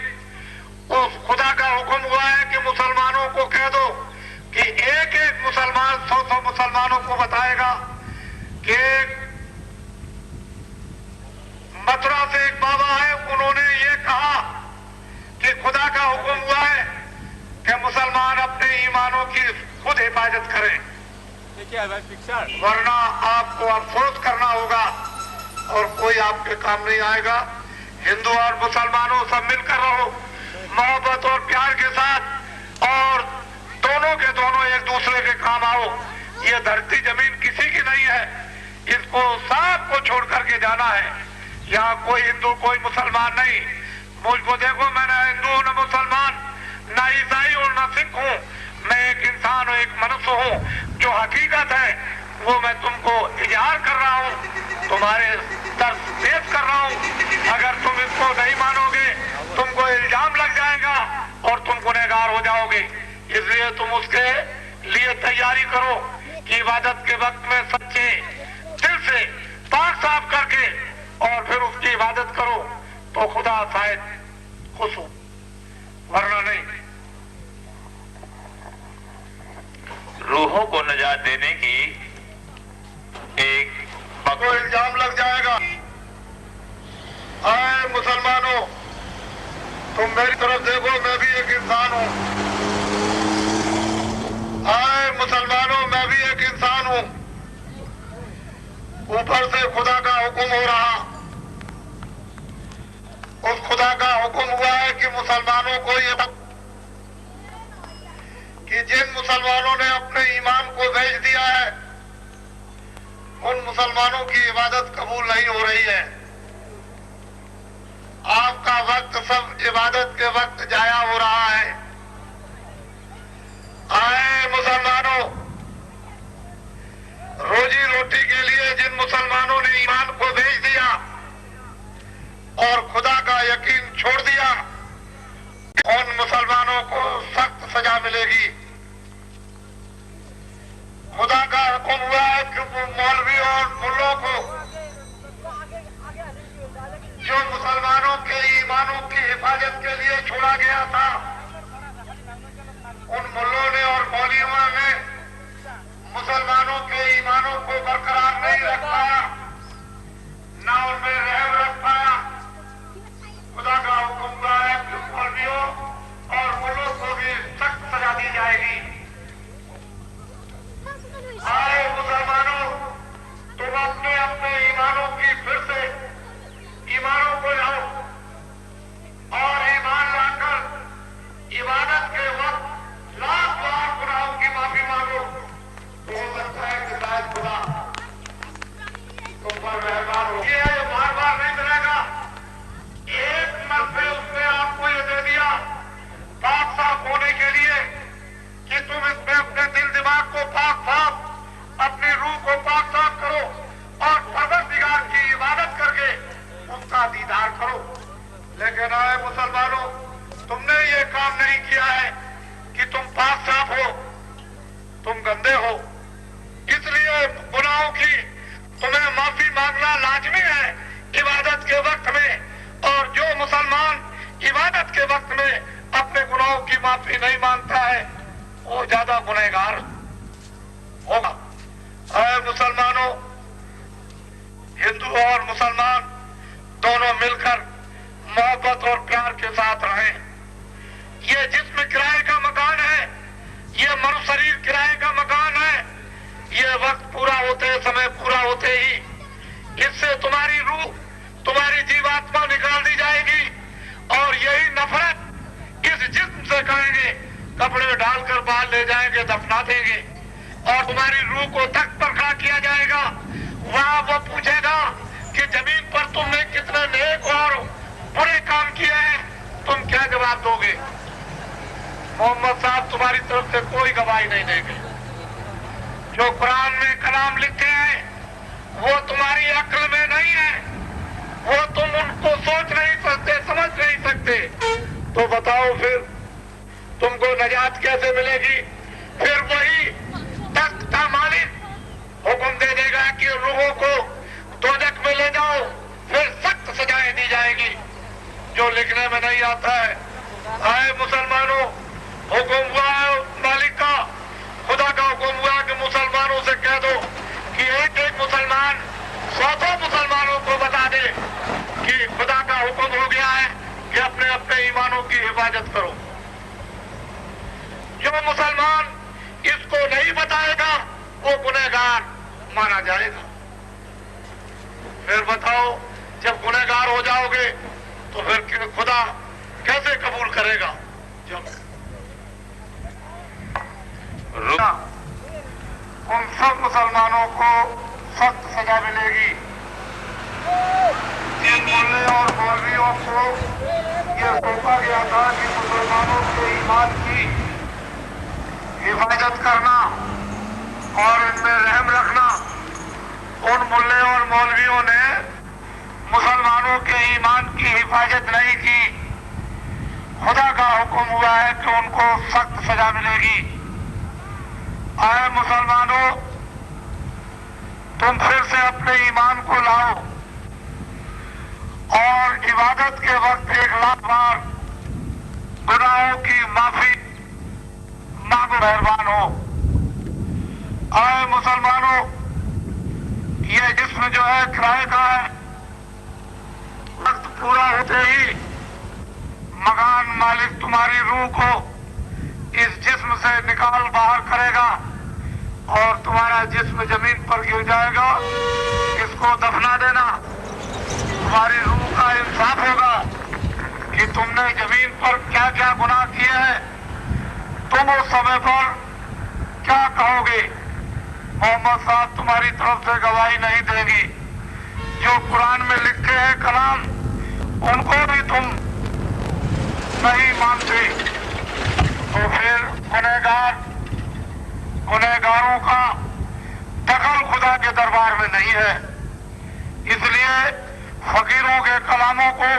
उस खुदा का हुक्म हुआ है कि मुसलमानों को कह दो कि एक एक मुसलमान 100 मुसलमानों को बताएगा कि मथुरा से एक बाबा है, उन्होंने ये कहा कि खुदा का हुक्म हुआ है कि मुसलमान अपने ईमानों की खुद हिफाजत करें, वरना आपको अफसोस करना होगा और कोई आपके काम नहीं आएगा। हिंदू और मुसलमानों सब मिलकर रहो मोहब्बत और प्यार के साथ और दोनों के दोनों एक दूसरे के काम आओ। ये धरती जमीन किसी की नहीं है, इसको सबको छोड़ करके जाना है। यहाँ कोई हिंदू कोई मुसलमान नहीं। मुझको देखो, मैं न हिंदू न मुसलमान न ईसाई और न सिख हूँ, मैं एक इंसान हूँ, एक मनुष्य हूँ। जो हकीकत है वो मैं तुमको इजहार कर रहा हूँ, तुम्हारे दर्श पेश कर रहा हूँ। अगर तुम इसको नहीं मानोगे तुमको इल्जाम लग जाएगा और तुम गुनहगार हो जाओगे। इसलिए तुम उसके लिए तैयारी करो कि इबादत के वक्त में सच्चे दिल से पाक साफ करके और फिर उसकी इबादत करो तो खुदा शायद खुश हो, वरना नहीं। रूहों को निजात देने की एक को इल्जाम लग जाएगा। आए मुसलमानों, तुम मेरी तरफ देखो, मैं भी एक इंसान हूँ। आए मुसलमानों, मैं भी एक इंसान हूँ। ऊपर से खुदा का हुक्म हो रहा, उस खुदा का हुक्म हुआ है कि मुसलमानों को ये कि जिन मुसलमानों ने अपने ईमान को बेच दिया है उन मुसलमानों की इबादत कबूल नहीं हो रही है। आपका वक्त सब इबादत के वक्त जाया हो रहा है। आए मुसलमानों, रोजी रोटी के लिए जिन मुसलमानों ने ईमान को बेच दिया और खुदा का यकीन छोड़ दिया, उन मुसलमानों को सख्त सजा मिलेगी। खुदा का हुक्म हुआ है कि मौलवी और मुल्लों को जो मुसलमानों के ईमानों की हिफाजत के लिए छोड़ा गया था, उन मुल्लों ने और मौलवियों ने मुसलमानों के ईमानों को बरकरार नहीं रख पाया, न उनमें रहम रख पाया। खुदा का हुक्म हुआ है कि मौलवियों और मुल्लों को भी सख्त सजा दी जाएगी। आए मुसलमानों, तुम अपने अपने ईमानों की फिर से ईमानों को लाओ और ईमान लाकर इबादत के वक्त लाख लाख गुनाहों की माफी मांगो। तो हो सकता है कि शायद खुदा तुम पर मेहरबान हो। ये बार बार नहीं मिलेगा। एक मरते उसने आपको ये दे दिया पाक साफ होने के लिए कि तुम इसमें अपने दिल दिमाग को पाक साफ, अपनी रूह को पाक साफ करो और परवरदिगार की इबादत करके उसका दीदार करो। लेकिन आए मुसलमानों, तुमने ये काम नहीं किया है कि तुम पाक साफ हो, तुम गंदे हो। इसलिए गुनाहों की तुम्हें माफी मांगना लाजमी है इबादत के वक्त में। और जो मुसलमान इबादत के वक्त में अपने गुनाहों की माफी नहीं मांगता है, वो ज्यादा गुनहगार होगा। आए मुसलमानों, हिंदू और मुसलमान दोनों मिलकर मोहब्बत और प्यार के साथ रहें। ये जिस्म किराए का मकान है, ये मनु शरीर किराए का मकान है। ये वक्त पूरा होते, समय पूरा होते ही इससे तुम्हारी रूह, तुम्हारी जीवात्मा निकाल दी जाएगी और यही नफरत इस जिस्म से करेंगे, कपड़े डालकर बाहर ले जाएंगे, दफना देंगे और तुम्हारी रूह को तख्त पर खड़ा किया जाएगा। वहां वो पूछेगा कि जमीन पर तुमने कितने नेक और बुरे काम किए हैं, तुम क्या जवाब दोगे? मोहम्मद साहब तुम्हारी तरफ से कोई गवाही नहीं देंगे। जो कुरान में कलाम लिखे हैं वो तुम्हारी अक्ल में नहीं है, वो तुम उनको सोच नहीं सकते, समझ नहीं सकते। तो बताओ फिर तुमको नजात कैसे मिलेगी? फिर वही तख्त का मालिक हुक्म दे देगा कि रूहों को दोजख में ले जाओ, फिर सख्त सजाएं दी जाएगी जो लिखने में नहीं आता है। आए मुसलमानों, हुक्म हुआ है मालिक का, खुदा का हुक्म हुआ कि मुसलमानों से कह दो कि एक एक मुसलमान 100 मुसलमानों को बता दे कि खुदा का हुक्म हो गया है कि अपने अपने ईमानों की हिफाजत करो। जो मुसलमान इसको नहीं बताएगा वो गुनहगार माना जाएगा। फिर बताओ, जब गुनहगार हो जाओगे तो फिर खुदा कैसे कबूल करेगा? जब उन सब मुसलमानों को सख्त सजा मिलेगी जिन मुल्ले और मौलवियों को यह सौंपा गया था कि मुसलमानों के ईमान की हिफाजत करना और इनमें रहम रखना। उन मुल्ले और मौलवियों ने मुसलमानों के ईमान की हिफाजत नहीं की। खुदा का हुक्म हुआ है कि उनको सख्त सजा मिलेगी। आए मुसलमानों, तुम फिर से अपने ईमान को लाओ और इबादत के वक्त 1,00,000 बार गुनाहों की माफी मांगो, मेहरबान हो। आए मुसलमानों, ये जिस्म जो है किराए का है। वक्त पूरा होते ही मकान मालिक तुम्हारी रूह को इस जिस्म से निकाल बाहर करेगा और तुम्हारा जिस्म जमीन पर गिर जाएगा। इसको दफना देना। तुम्हारी रूह का इंसाफ होगा कि तुमने जमीन पर क्या क्या गुनाह किए हैं। तुम उस समय पर क्या कहोगे? मोहम्मद साहब तुम्हारी तरफ से गवाही नहीं देंगी। जो कुरान में लिखे हैं कलाम, उनको भी तुम नहीं मानते, तो फिर गुनहगारों का दखल खुदा के दरबार में नहीं है। इसलिए फकीरों के कलामों को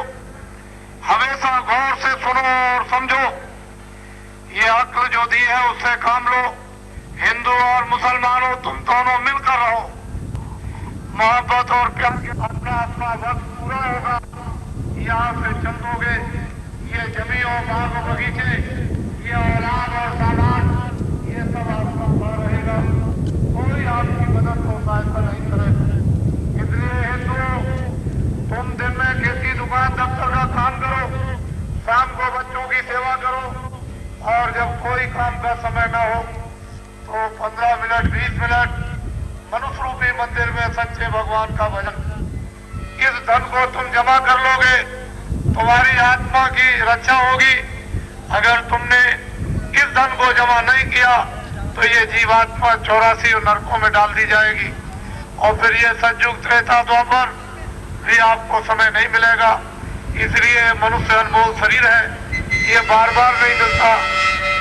हमेशा गौर से सुनो और समझो। ये अक्ल जो दी है उससे काम लो। हिंदू और मुसलमानों तुम दोनों मिलकर रहो। मोहब्बत और प्यार के अपना अपना वक्त पूरा होगा, यहाँ से चलोगे। ये जमी और बाग बगीचे, ये औलाद और सामान, ये सब आपका पड़ा रहेगा। कोई आपकी मदद को सहायता नहीं करेगा। इसलिए हिंदुओं, तुम दिन में खेती, दुकान, दफ्तर का काम करो, शाम को बच्चों की सेवा करो, और जब कोई काम का समय न हो तो 15 मिनट 20 मिनट मनुष्य रूपी मंदिर में सच्चे भगवान का भजन। इस धन को तुम जमा कर लोगे, तुम्हारी आत्मा की रक्षा होगी। अगर तुमने इस धन को जमा नहीं किया तो ये जीवात्मा 84 नरकों में डाल दी जाएगी, और फिर ये सतयुग त्रेता द्वापर भी आपको समय नहीं मिलेगा। इसलिए मनुष्य अनमोल शरीर है, ये बार बार नहीं मिलता।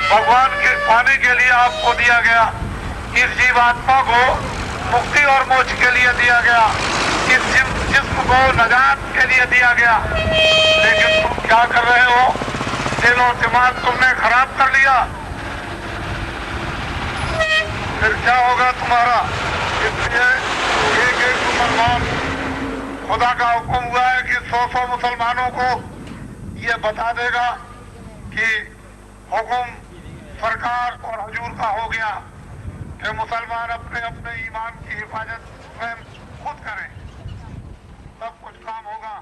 भगवान के पाने के लिए आपको दिया गया। इस जीवात्मा को मुक्ति और मोक्ष के लिए दिया गया, इस जिस्म को नजात के लिए दिया गया। लेकिन तुम क्या कर रहे हो? दिल और दिमाग तुमने खराब कर लिया, फिर क्या होगा तुम्हारा? इसलिए एक मुसलमान, खुदा का हुक्म हुआ है कि 100 मुसलमानों को ये बता देगा कि हुक्म सरकार और हुजूर का हो गया कि मुसलमान अपने अपने ईमान की हिफाजत स्वयं खुद करें, तब कुछ काम होगा।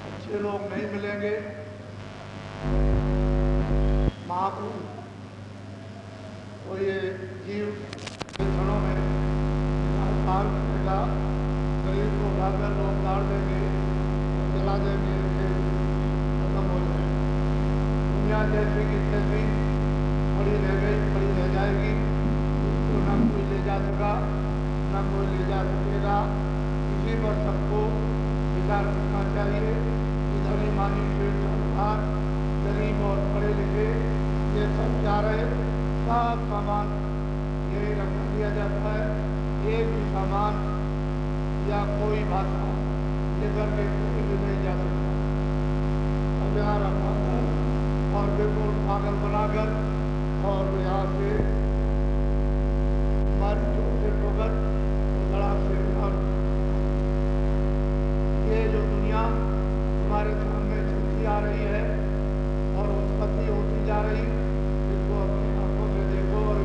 अच्छे लोग नहीं मिलेंगे। महाप्रभु तो ये जीव क्षणों में काल करेगा, शरीर को उठाकर लोग गाड़ देंगे, जला देंगे, फिर खत्म हो जाएगा। दुनिया जैसी की तैसी पड़ी रह गई, पड़ी रह जाएगी। उसको न कोई ले जा सका, न कोई ले जा सकेगा। इसी पर सबको विचार करना चाहिए। धनी मानी पेट सरकार, गरीब और पढ़े लिखे, ये सब जा रहे, सब सामान यही रखा दिया जाता है। एक भी सामान या कोई भाषा लेकर के कोई भी नहीं जा सकता। अब यहाँ रखा और बिल्कुल पागल बनाकर और यहाँ से हमारी जोर से ठोकर लड़ा से और ये जो दुनिया हमारे सामने चलती आ रही है और उत्पत्ति होती जा रही, इसको अपनी आंखों से देखो और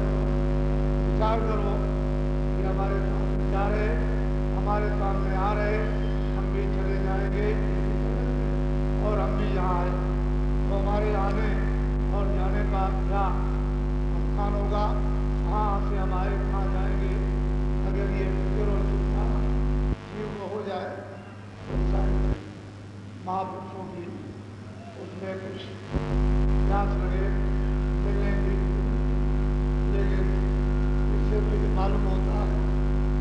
विचार करो कि हमारे सामने जा रहे, हमारे सामने आ रहे, हम भी चले जाएंगे और हम भी यहाँ आए, तो हमारे आने और जाने का क्या स्थान होगा? कहाँ से हम आए, कहाँ जाएंगे? अगर ये फिक्र और चिंता जीव को हो जाए तो महापुरुषों की उसमें कुछ प्यास लगे मिलने की। लेकिन इससे मुझे मालूम होता है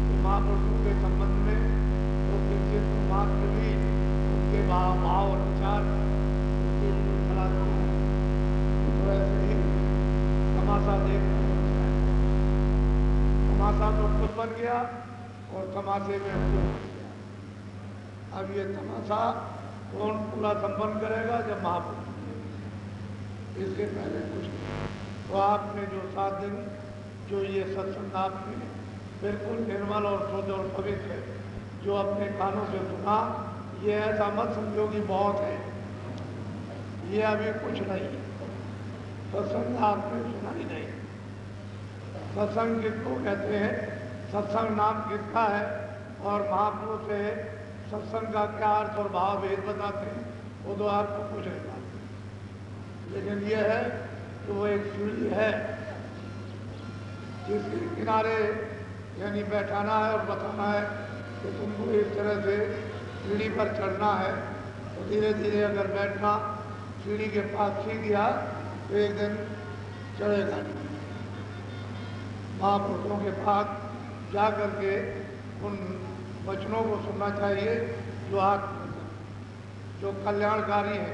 कि महापुरुषों के संबंध में तो किसी मात्र भी उनके भाव और विचार चलाते हैं। तो ऐसे ही तमाशा देखना, तमाशा तो खुद बन गया और तमाशे में खुद बन गया। अब ये तमाशा कौन पूरा संपन्न करेगा? जब महापुरुष, इसके पहले कुछ नहीं। तो आपने जो 7 दिन जो ये सत्संग आपने बिल्कुल निर्मल और शुद्ध और पवित्र है, जो अपने कानों से सुना, ये ऐसा मत समझो कि बहुत है, ये अभी कुछ नहीं है। सत्संग आपने सुना ही नहीं। सत्संग किसको कहते हैं, सत्संग नाम किसका है, और महापुरुष से सत्संग का क्या अर्थ और भाव भेद बताते हैं, वो तो आपको कुछ नहीं पाते। लेकिन यह है कि वो एक सीढ़ी है जिसके किनारे यानी बैठाना है और बताना है कि तुमको इस तरह से सीढ़ी पर चढ़ना है। तो धीरे धीरे अगर बैठना सीढ़ी के पास सीख गया तो एक दिन चढ़ेगा। महापुरुषों के पास जा करके उन वचनों को सुनना चाहिए जो कल्याणकारी है,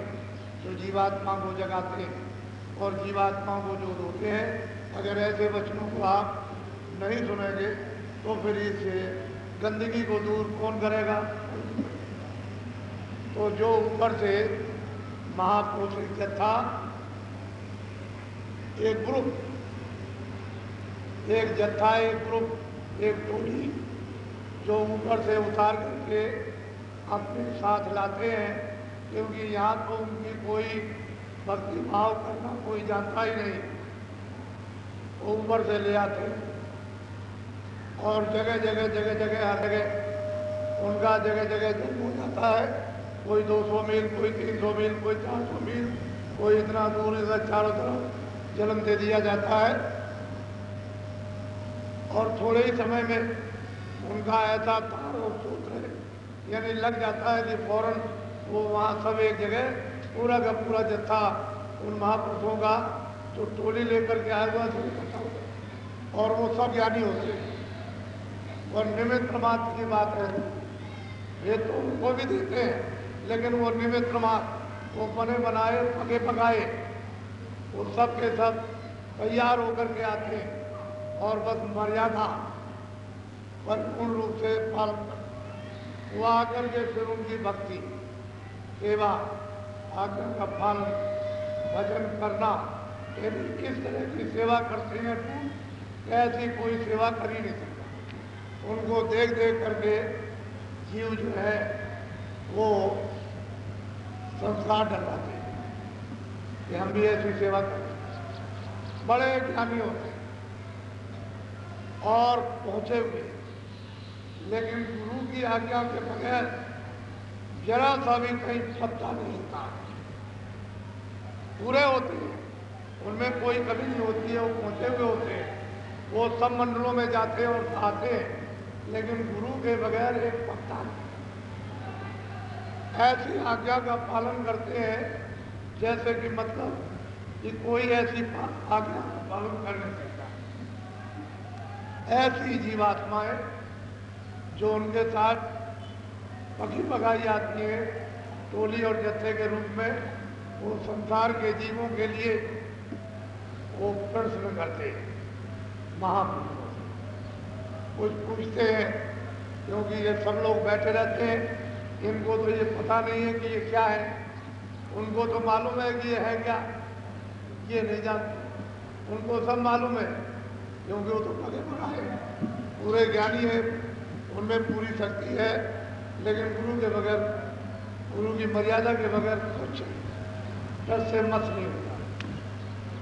जो जीवात्मा को जगाते हैं और जीवात्मा को जो रोकते हैं। अगर ऐसे वचनों को आप नहीं सुनेंगे तो फिर इस गंदगी को दूर कौन करेगा। तो जो ऊपर से महापुरुष जत्था, एक ग्रुप, एक जत्था, एक ग्रुप, एक टोली जो ऊपर से उतार करके अपने साथ लाते हैं, क्योंकि यहाँ तो उनकी कोई भक्ति भाव करना कोई जानता ही नहीं, वो ऊपर से ले आते हैं और जगह जगह हर जगह उनका जगह जन्म हो जाता है। कोई 200 मील, कोई 300 मील, कोई 400 मील, कोई इतना दूर इधर चारों तरफ जन्म दे दिया जाता है और थोड़े ही समय में उनका ऐसा तार और सूत्र है यानी लग जाता है कि फौरन वो वहाँ सब एक जगह पूरा का पूरा जत्था उन महापुरुषों का जो टोली लेकर के आया हुआ सब इकट्ठा होता और वो सब ज्ञानी होते हैं और निमित्त मात्र की बात है। ये तो उनको भी देते हैं लेकिन वो निमित्त मात्र, वो बने बनाए पके पकाए वो सब के सब तैयार होकर के आते हैं और बस मर्यादा परिपूर्ण रूप से पालन करते। वो आकर के फिर उनकी भक्ति, सेवा, आज्ञा का पालन, भजन करना, यदि किस तरह की सेवा करते हैं तो ऐसी कोई सेवा कर ही नहीं सकता। उनको देख देख करके जीव जो है वो संस्कार डलवाते हैं कि हम भी ऐसी सेवा करें। बड़े ज्ञानी होते हैं और पहुंचे हुए, लेकिन गुरु की आज्ञा के बगैर जरा सा भी कहीं पत्ता नहीं हिलता। पूरे होते हैं, उनमें कोई कमी नहीं होती है, वो पहुंचे हुए होते हैं, वो सब मंडलों में जाते हैं और आते हैं, लेकिन गुरु के बगैर एक पत्ता नहीं। ऐसी आज्ञा का पालन करते हैं जैसे कि मतलब कि कोई ऐसी आज्ञा का पालन कर नहीं सकता। ऐसी जीवात्माएं जो उनके साथ पकी पकाई जाती है टोली और जत्थे के रूप में, वो संसार के जीवों के लिए वो प्रश्न करते हैं महापुरुषों से, कुछ पूछते हैं, क्योंकि ये सब लोग बैठे रहते हैं, इनको तो ये पता नहीं है कि ये क्या है। उनको तो मालूम है कि ये है क्या, ये नहीं जानते। उनको सब मालूम है क्योंकि वो तो पके पकाए हैं, पूरे ज्ञानी है, उनमें पूरी शक्ति है, लेकिन गुरु के बगैर, गुरु की मर्यादा के बगैर कुछ रस से मत नहीं होता।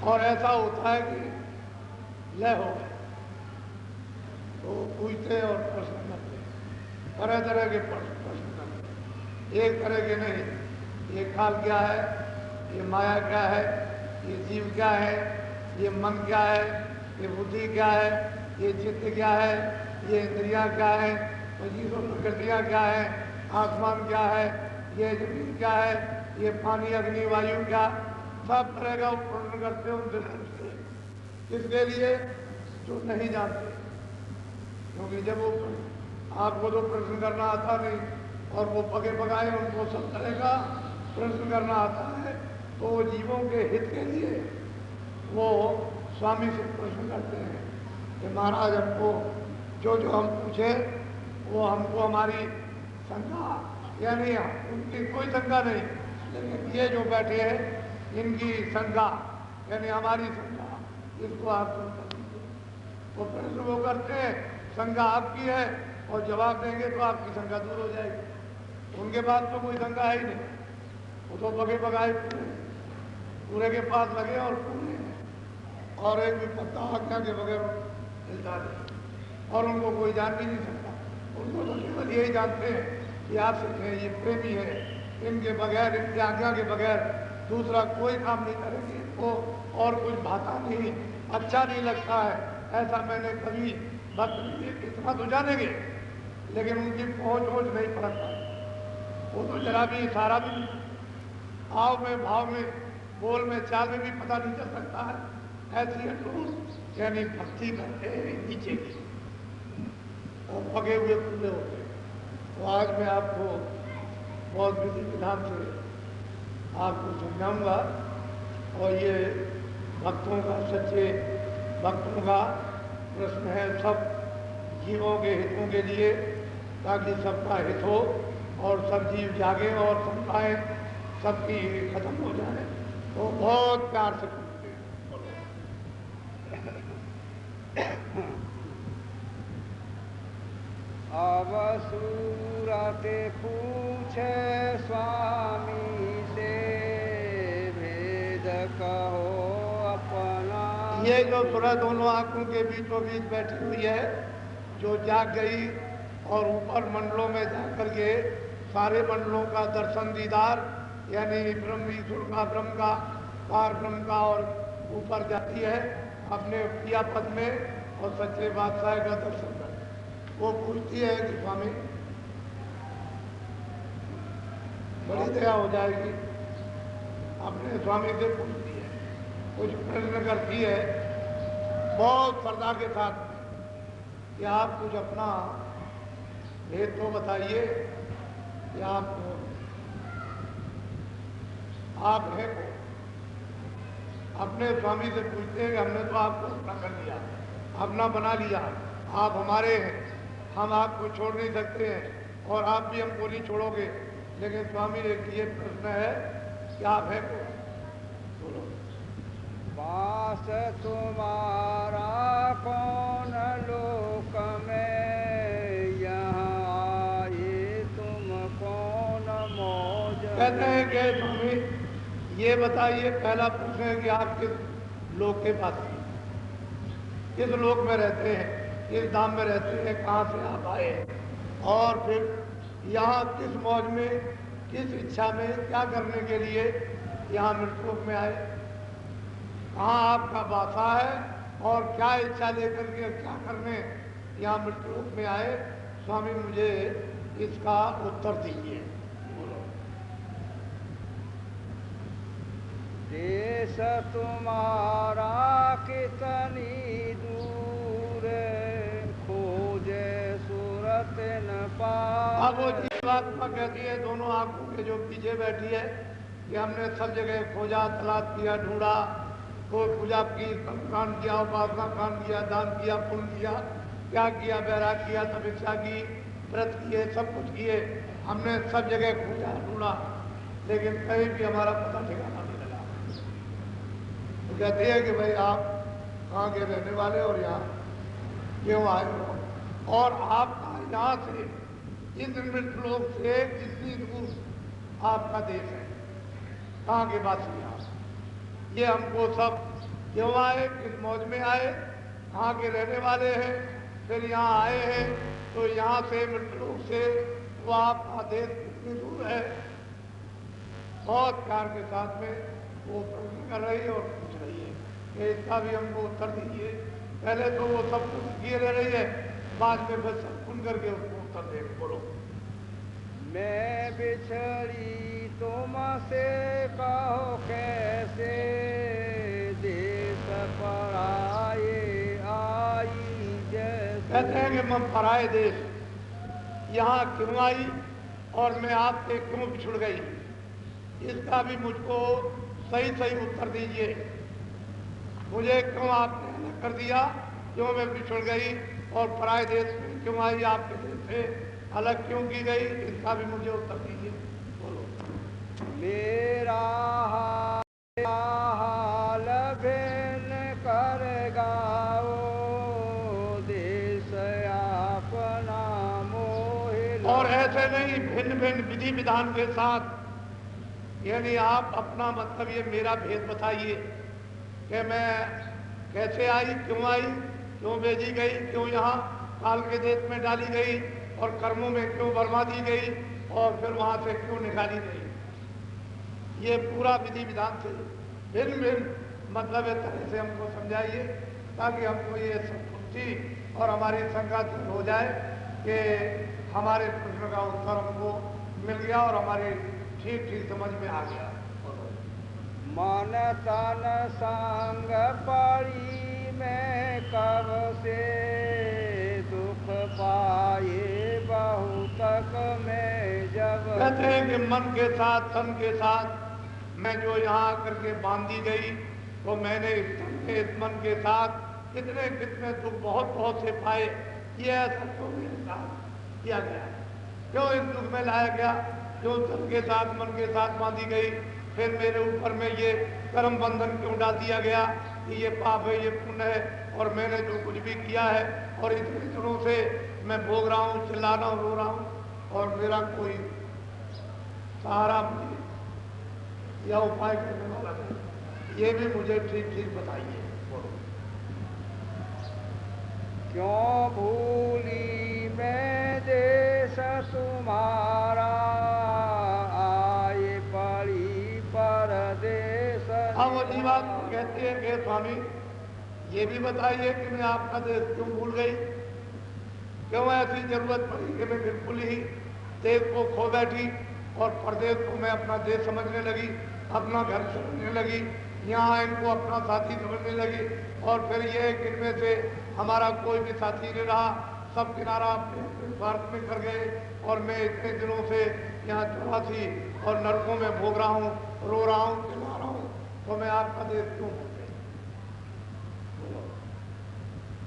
और ऐसा होता है कि लय हो गए तो पूछते और प्रश्न करते, तरह तरह के प्रश्न करते, एक तरह के नहीं। ये काल क्या है, ये माया क्या है, ये जीव क्या है, ये मन क्या है, ये बुद्धि क्या है, ये चित्त क्या है, ये इंद्रियां क्या है, जीवों प्रकृतियाँ क्या है, आसमान क्या है, ये जमीन क्या है, ये पानी अग्नि वायु क्या, सब तरह का प्रश्न करते हैं उनसे पूछते हैं। किसके लिए? जो नहीं जानते, क्योंकि जब वो आपको तो प्रश्न करना आता नहीं और वो पके पकाए उनको सब तरह का प्रश्न करना आता है, तो वो जीवों के हित के लिए वो स्वामी से प्रश्न करते हैं कि महाराज हमको जो जो हम पूछे वो हमको हमारी शंका, यानी उनकी कोई शंका नहीं, लेकिन ये जो बैठे हैं इनकी शंका यानी हमारी शंका, इसको आप दूर कर दीजिए। वो प्रश्न वो करते हैं, शंका आपकी है और जवाब देंगे तो आपकी शंका दूर हो जाएगी। उनके पास तो कोई शंका है ही नहीं, वो तो पके पकाए पूरे के पास लगे और पूरे हैं, और एक भी पत्ता आज्ञा के बगैर मिलता नहीं, और उनको कोई जान भी नहीं सकता। उनको तो केवल यही जानते हैं कि आप सिख हैं, ये प्रेमी है, इनके बगैर, इनकी आज्ञा के बगैर दूसरा कोई काम नहीं करेंगे, इनको और कुछ भाता नहीं, अच्छा नहीं लगता है। ऐसा मैंने कभी भक्त इतना तो जानेंगे, लेकिन उनकी पहुँच वोच नहीं पड़क पाई। वो तो जरा भी इशारा भी नहीं, हाव में, भाव में, बोल में, चाल में भी पता नहीं चल सकता है। ऐसी लोग यानी भक्ति करते हैं नीचे की और पगे हुए खुले होते हैं। तो आज मैं आपको बहुत विधि विधान से आपको समझाऊंगा, और ये भक्तों का, सच्चे भक्तों का प्रश्न है, सब जीवों के हितों के लिए, ताकि सबका हित हो और सब जीव जागे और संस्थाएं सबकी खत्म हो जाए। तो बहुत प्यार से पूछते हैं। अब सूरते पूछे स्वामी से, भेद कहो अपना। ये जो सूरह दोनों आंखों के बीचों बीच बैठी हुई है, जो जाग गई और ऊपर मंडलों में जाकर के सारे मंडलों का दर्शन दीदार, यानी ब्रह्म ईश्वर का, ब्रह्म का, पार ब्रह्म का, और ऊपर जाती है अपने प्रिया पद में और सच्चे बादशाह का दर्शन कर। वो पूछती है कि स्वामी, बड़ी दया हो जाएगी, अपने स्वामी से पूछती है, कुछ प्रश्न करती है बहुत श्रद्धा के साथ कि आप कुछ अपना भेद तो बताइए कि आप हैं को। अपने स्वामी से पूछते हैं कि हमने तो आपको अपना कर लिया, अपना बना लिया, आप हमारे हैं, हम आपको छोड़ नहीं सकते हैं और आप भी हमको नहीं छोड़ोगे। लेकिन स्वामी एक ये प्रश्न है कि आप हैं को, बोलो। वास तुम्हारा कौन लोक में, यहाँ आए तुम कौन मौज। कहते हैं कि स्वामी ये बताइए, पहला प्रश्न है कि आप किस लोक के पास हैं, किस लोक में रहते हैं, किस धाम में रहते हैं, कहाँ से आप आए, और फिर यहाँ किस मौज में, किस इच्छा में, क्या करने के लिए यहाँ मृतलोक में आए, कहाँ आपका वासा है और क्या इच्छा लेकर के क्या करने यहाँ मृतलोक में आए। स्वामी मुझे इसका उत्तर दीजिए। देश तुम्हारा कितनी दूर, खोजे सूरत न पाए। अब वो जीवात्मा कहती है, दोनों आंखों के जो पीछे बैठी है, कि हमने सब जगह खोजा, तलाश किया, ढूंढा, कोई पूजा की, कांड किया, उपासना कांड किया, दान किया, पुण्य किया, क्या किया, बैराग किया, तपस्या की, व्रत किए, सब कुछ किए, हमने सब जगह खोजा, ढूंढा, लेकिन कहीं भी हमारा पता ठिकाना नहीं लगा। तो कहती है कि भाई आप कहाँ के रहने वाले और यहाँ क्यों आए हो, और आपका यहाँ से, इस मृतलोक से कितनी दूर आपका देश है, कहाँ के वासी आप, ये हमको सब क्यों आए, किस मौज में आए, कहाँ के रहने वाले हैं, फिर यहाँ आए हैं, तो यहाँ से मृतलोक से वो आपका देश कितनी दूर है। बहुत प्यार के साथ में वो प्रश्न कर रही है और पूछ रही है कि इसका भी हमको उत्तर दीजिए। पहले तो वो सब कुछ किए रह रही है, बाद में बस सुन करके उसको उत्तर दे। बोलो। मैं बिछड़ी तुमसे कहो कैसे, देश पराए आई जैसे। कहते हैं कि मैं पराए देश यहाँ क्यों आई और मैं आपसे क्यों बिछुड़ गई, इसका भी मुझको सही सही उत्तर दीजिए। मुझे क्यों आपने अलग कर दिया, क्यों मैं बिछुड़ गई और पराए देश में क्यों आई, आपके देश से अलग क्यों की गई, इसका भी मुझे उत्तर दीजिए। बोलो। मेरा हाल भेन कर गाओ, देश अपना मोह। और ऐसे नहीं, भिन्न भिन्न विधि विधान के साथ, यानी आप अपना मतलब ये मेरा भेद बताइए कि मैं कैसे आई, क्यों आई, क्यों भेजी गई, क्यों यहाँ काल के देश में डाली गई और कर्मों में क्यों बरमा दी गई और फिर वहाँ से क्यों निकाली गई। ये पूरा विधि विधान से भिन्न भिन्न मतलब इस तरह से हमको समझाइए ताकि हमको ये संतुष्टि और हमारी शंका दूर हो जाए कि हमारे प्रश्न का उत्तर हमको मिल गया और हमारे ठीक ठीक समझ में आ गया। मन तन संग पड़ी में कब से दुख पाए बहुतक में जब। कहते हैं कि मन के साथ तन के साथ मैं जो यहाँ आकर के बांधी गई तो मैंने इस मन के साथ कितने कितने दुख बहुत बहुत से पाए। ये ऐसा क्यों मेरे साथ किया गया, क्यों इस दुख में लाया गया, क्यों तन के साथ मन के साथ बांधी गई, फिर मेरे ऊपर में ये कर्म बंधन क्यों डाल दिया गया कि ये पाप है, ये पुण्य है और मैंने जो कुछ भी किया है और इतने दिनों से मैं भोग रहा हूँ, चिल्ला रहा हूँ, रो रहा हूँ और मेरा कोई सहारा मुझे या उपाय करने वाला नहीं। ये भी मुझे ठीक ठीक बताइए। क्यों भूली मैं देश तुम्हारा आए पड़ी परदेश। हाँ वो जी बात कहते हैं कि स्वामी ये भी बताइए कि मैं आपका देश क्यों भूल गई, क्यों ऐसी जरूरत पड़ी कि मैं बिल्कुल ही देश को खो बैठी और प्रदेश को मैं अपना देश समझने लगी, अपना घर समझने लगी, यहाँ इनको अपना साथी समझने लगी और फिर ये कि इनमें से हमारा कोई भी साथी नहीं रहा, सब किनारा अपने स्वार्थ में कर गए और मैं इतने दिनों से यहाँ 84 और नरकों में भोग रहा हूँ, रो रहा हूँ, चिल्ला रहा हूँ, तो मैं आपका देश क्यों भूल गई।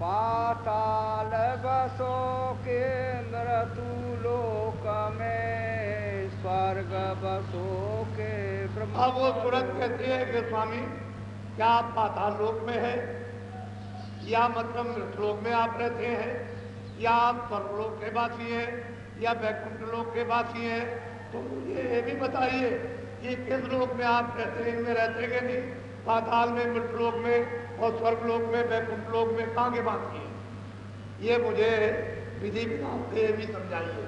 पाताल बसो के मृत्यु लोक में स्वर्ग बसो के ब्रह्म। अब वो तुरंत कहती है कि स्वामी क्या आप पाताल लोक में है या मतलब मृतलोक में आप रहते हैं या आप स्वर्गलोक के वासी हैं या वैकुंठ लोक के वासी हैं, तो मुझे ये भी बताइए कि किस लोक में आप रहते हैं, इनमें रहते कि नहीं, पाताल में, मृतलोक में और स्वर्गलोक में, वैकुंठ लोक में कहाँ के वासी हैं। ये मुझे विधि विधान से भी समझाइए।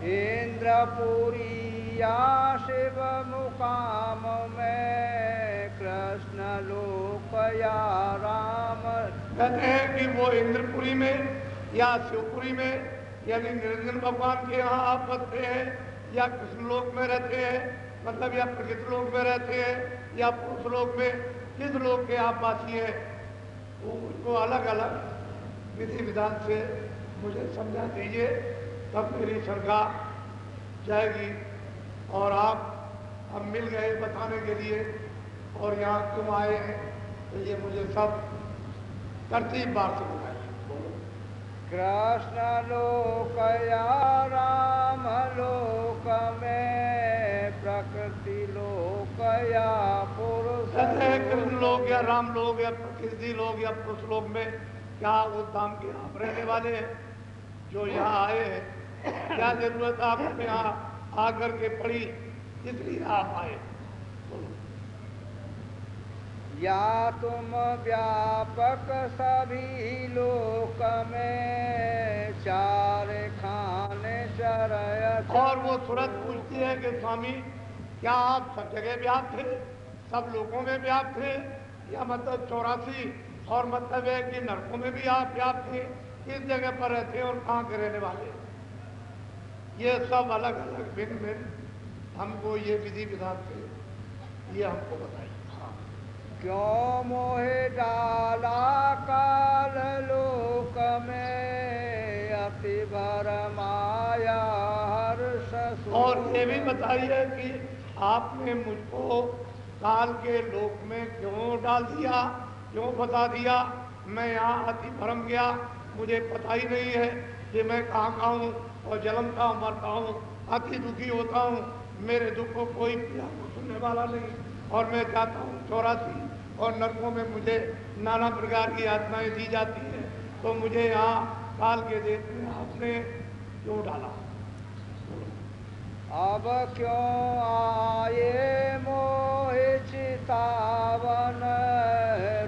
इंद्रपुरी या शिव मुकाम में कृष्ण लोक या राम। कहते हैं कि वो इंद्रपुरी में या शिवपुरी में यानी निरंजन भगवान के यहाँ आप बसते हैं या कृष्ण लोक में रहते हैं, मतलब या प्रकृति लोक में रहते हैं या पुरुष लोक में, किस लोक के आप वासी हैं, वो उसको अलग अलग विधि विधान से मुझे समझा दीजिए, तब मेरी शंका जाएगी और आप अब मिल गए बताने के लिए और यहाँ क्यों आए हैं, तो ये मुझे सब तरतीब बार से बताइए। कृष्ण लोक या राम लोक में प्रकृति लोक या पुरुष। कहते हैं कृष्ण लोक या राम लोक या प्रकृति लोक या पुरुष लोक में क्या उस धाम के आप रहने वाले हैं जो यहाँ आए हैं, क्या जरूरत आपको यहाँ आकर के पड़ी, इसलिए आप आए। या तुम व्यापक सभी लोक में चार खाने चरय। और वो तुरंत पूछती है कि स्वामी क्या आप सब जगह व्याप्त थे, सब लोगों में व्याप्त थे या मतलब 84 और मतलब है कि नरकों में भी आप व्याप्त थे, किस जगह पर रहते हैं और कहाँ के रहने वाले, ये सब अलग अलग भिन्न भिन्न हमको ये विधि विधान से ये हमको बताइए। क्यों मोहे डाला काल लोक में अति भर माया हर्ष। और ये भी बताइए कि आपने मुझको काल के लोक में क्यों डाल दिया, क्यों बता दिया, मैं यहाँ अति भरम गया, मुझे पता ही नहीं है कि मैं कहाँ का हूँ और जन्मता हूँ, मरता हूँ, अति दुखी होता हूँ, मेरे दुख को कोई सुनने वाला नहीं और मैं चाहता हूँ 84 और नरकों में मुझे नाना प्रकार की यातनाएं दी जाती हैं, तो मुझे यहाँ काल के देश में आपने क्यों डाला। अब क्यों आए मोह चितावन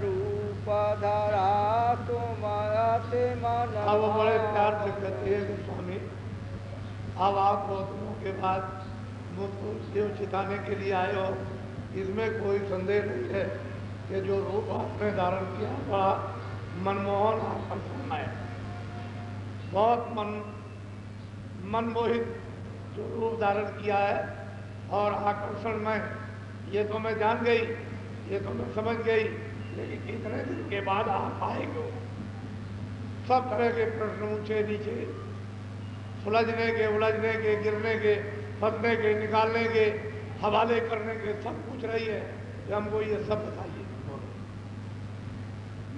रूप धरा अब आप बहुत दिनों के बाद मुझको शिव चिताने के लिए आए हो, इसमें कोई संदेह नहीं है कि जो रूप आपने धारण किया बड़ा मनमोहन आकर्षण है, बहुत मनमोहित जो रूप धारण किया है और आकर्षण में, ये तो मैं जान गई, ये तो मैं समझ गई, लेकिन कितने दिन के बाद आप आएंगे। सब तरह के प्रश्न ऊंचे नीचे, सुलझने के, उलझने के, गिरने के, फंसने के, निकालने के, हवाले करने के, सब पूछ रही है कि हमको ये सब बताइए।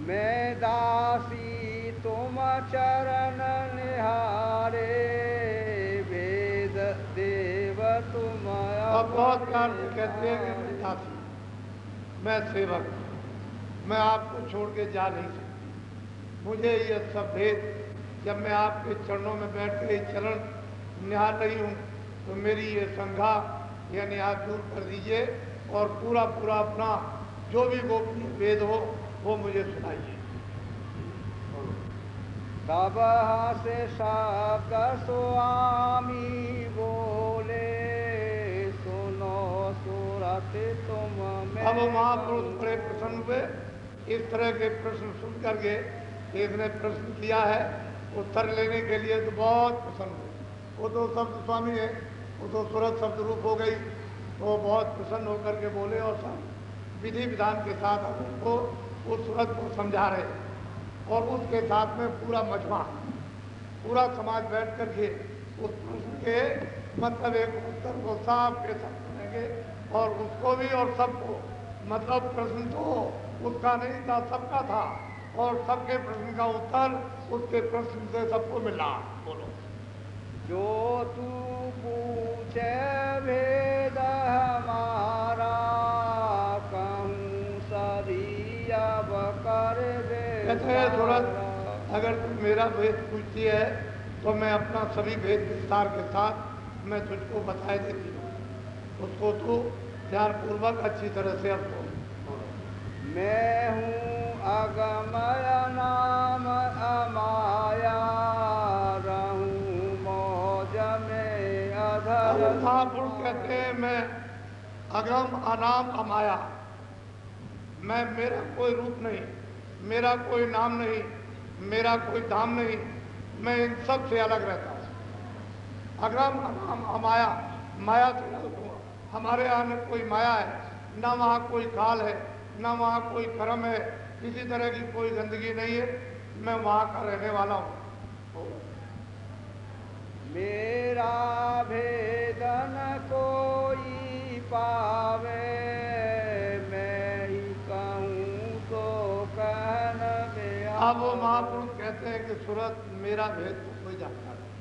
मैं दासी तुम चरण निहारे, वेद देव तुम अब बहुत प्यार से कहते हैं कि मैं दासी, मैं सेवक, मैं आपको छोड़ के जा नहीं सकती। मुझे ये सब भेद, जब मैं आपके चरणों में बैठ के चरण निहार रही हूँ तो मेरी ये शंका यानी आप दूर कर दीजिए और पूरा पूरा अपना जो भी गोपनीय वेद हो वो मुझे सुनाइए। तब से शब्द स्वामी बोले, सुनो सुरत तुम में। अब महापुरुष बड़े प्रसन्न हुए, इस तरह के प्रश्न सुन करके इसने प्रश्न किया है, उत्तर लेने के लिए तो बहुत प्रसन्न हुए। वो तो शब्द स्वामी है, वो तो सूरत शब्द रूप हो गई, तो बहुत प्रसन्न होकर के बोले और सब विधि विधान के साथ उनको उस सूरत को समझा रहे, और उसके साथ में पूरा मजमा, पूरा समाज बैठ करके उस प्रश्न के मतलब एक उत्तर को साफ के साथ सुनेंगे, और उसको भी और सबको, मतलब प्रश्न तो उसका नहीं था, सबका था, और सबके प्रश्न का उत्तर उसके प्रश्न से सबको मिला। बोलो। जो तू पूछे भेद हमारा, कहूँ सभी अब कर कहते हैं सूरत, अगर तू मेरा भेद पूछती है तो मैं अपना सभी भेद विस्तार के साथ मैं तुझको बताए देती हूँ, उसको तू ध्यानपूर्वक अच्छी तरह से अब बोल। मैं हूँ अगमय नाम अमाया, रहूं मौज में अधर। महापुरुष कहते हैं मैं अगम अनाम अमाया, मैं, मेरा कोई रूप नहीं, मेरा कोई नाम नहीं, मेरा कोई धाम नहीं, मैं इन सब से अलग रहता हूँ। अगम अनाम अमाया, माया से अलग हूँ। हमारे यहाँ न कोई माया है, न वहाँ कोई काल है, न वहाँ कोई कर्म है, किसी तरह की कोई गंदगी नहीं है, मैं वहाँ का रहने वाला हूँ। मेरा भेदन कोई पावे, मैं ही कहूँ तो कहन में। अब वो महापुरुष कहते हैं कि सूरत मेरा भेद तो कोई जानता नहीं,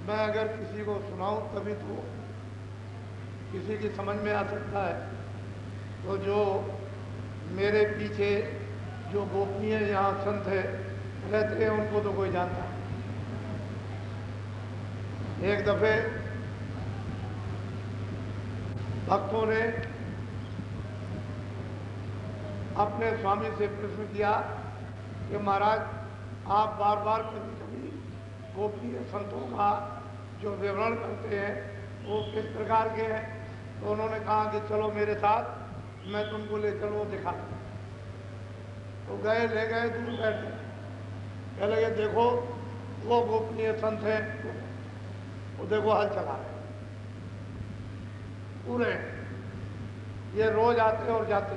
मैं अगर किसी को सुनाऊं तभी तो किसी की समझ में आ सकता है। तो जो मेरे पीछे जो गोपनीय यहाँ संत है रहते हैं उनको तो कोई जानता नहीं। एक दफे भक्तों ने अपने स्वामी से प्रश्न किया कि महाराज आप बार बार कभी कभी गोपनीय संतों का जो विवरण करते हैं वो किस प्रकार के हैं। तो उन्होंने कहा कि चलो मेरे साथ, मैं तुमको ले चलो दिखा। तो गए, ले गए, दूर बैठ गए, कह लगे देखो वो गोपनीय संत हैं, वो देखो हल चला रहे पूरे, ये रोज आते और जाते,